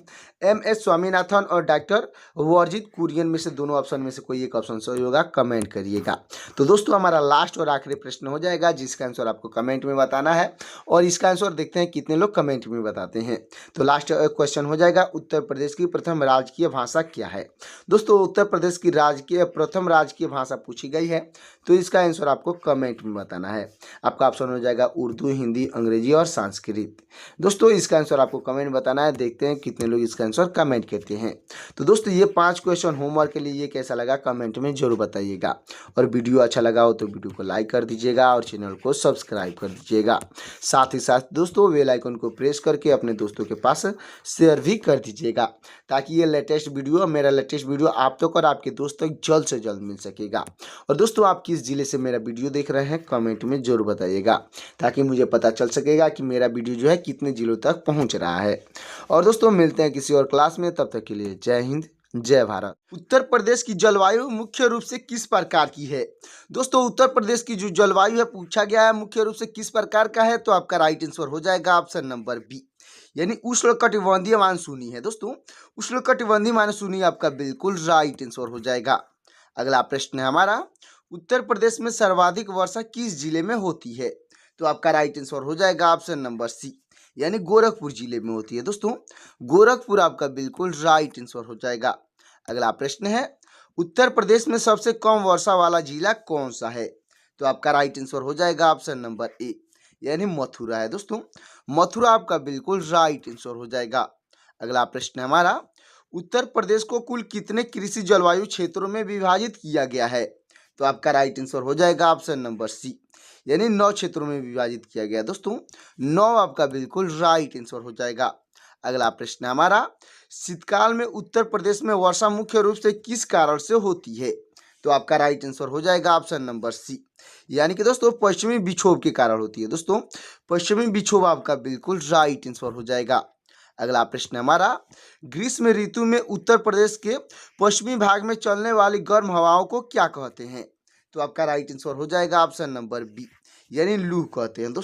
एम.एस. स्वामीनाथन और डॉक्टर वर्जित कुरियन में से दोनों ऑप्शन में से कोई एक ऑप्शन सही होगा कमेंट करिएगा। तो दोस्तों हमारा लास्ट और आखिरी प्रश्न हो जाएगा, जिसका आंसर आपको कमेंट में बताना है। और इसका आंसर देखते हैं कितने लोग कमेंट में बताते हैं। तो लास्ट क्वेश्चन हो जाएगा, उत्तर प्रदेश की प्रथम राजकीय भाषा क्या है? दोस्तों उत्तर प्रदेश की प्रथम राजकीय भाषा पूछी गई है, तो इसका आंसर आपको कमेंट में बताना है। आपका ऑप्शन हो जाएगा उर्दू, हिंदी, अंग्रेजी और संस्कृत। दोस्तों इसका आंसर आपको कमेंट में बताना है। देखते हैं कितने लोग इसका आंसर कमेंट करते हैं। तो दोस्तों ये 5 क्वेश्चन होमवर्क के लिए ये कैसा लगा कमेंट में जरूर बताइएगा। और वीडियो अच्छा लगा हो तो वीडियो को लाइक कर दीजिएगा और चैनल को सब्सक्राइब कर दीजिएगा। साथ ही साथ दोस्तों बेल आइकन को प्रेस करके अपने दोस्तों के पास शेयर भी कर दीजिएगा, ताकि ये मेरा लेटेस्ट वीडियो आप तक और आपके दोस्त तक जल्द से जल्द मिल सकेगा। और दोस्तों आप किस जिले से मेरा वीडियो देख रहे हैं कमेंट में जरूर बताइएगा, ताकि मुझे पता चल सकेगा कि मेरा वीडियो जो है कितने जिलों तक पहुंच रहा है। और दोस्तों मिलते हैं किसी और क्लास में, तब तक के लिए जय हिंद जय भारत। उत्तर प्रदेश की जलवायु मुख्य रूप से किस प्रकार की है? दोस्तों उत्तर प्रदेश की जो जलवायु है पूछा गया है मुख्य रूप से किस प्रकार का है, तो आपका राइट आंसर हो जाएगा ऑप्शन नंबर बी, यानी उष्णकटिबंधीय मानसूनी है दोस्तों। उष्णकटिबंधीय मानसूनी आपका बिल्कुल राइट आंसर हो जाएगा। अगला प्रश्न है हमारा, उत्तर प्रदेश में सर्वाधिक वर्षा किस जिले में होती है? तो आपका राइट आंसर हो जाएगा ऑप्शन नंबर सी, यानी गोरखपुर जिले में होती है दोस्तों। गोरखपुर आपका बिल्कुल राइट आंसर हो जाएगा। अगला प्रश्न है, उत्तर प्रदेश में सबसे कम वर्षा वाला जिला कौन सा है? तो आपका राइट आंसर हो जाएगा ऑप्शन नंबर ए, यानी मथुरा है दोस्तों। मथुरा आपका बिल्कुल राइट आंसर हो जाएगा। अगला प्रश्न है हमारा, उत्तर प्रदेश को कुल कितने कृषि जलवायु क्षेत्रों में विभाजित किया गया है? तो आपका राइट आंसर हो जाएगा ऑप्शन नंबर सी, यानी 9 क्षेत्रों में विभाजित किया गया दोस्तों। 9 आपका बिल्कुल राइट आंसर हो जाएगा। अगला प्रश्न है हमारा, शीतकाल में उत्तर प्रदेश में वर्षा मुख्य रूप से किस कारण से होती है? तो आपका राइट आंसर हो जाएगा ऑप्शन नंबर सी, यानी कि दोस्तों पश्चिमी विक्षोभ के कारण होती है दोस्तों। पश्चिमी विक्षोभ आपका बिल्कुल राइट आंसर हो जाएगा। अगला प्रश्न हमारा, ग्रीष्म ऋतु में उत्तर प्रदेश के पश्चिमी भाग में चलने वाली गर्म हवाओं को क्या कहते हैं? तो आपका राइट आंसर हो जाएगा ऑप्शन नंबर बी, यानी लू कहते हैं दोस्तों।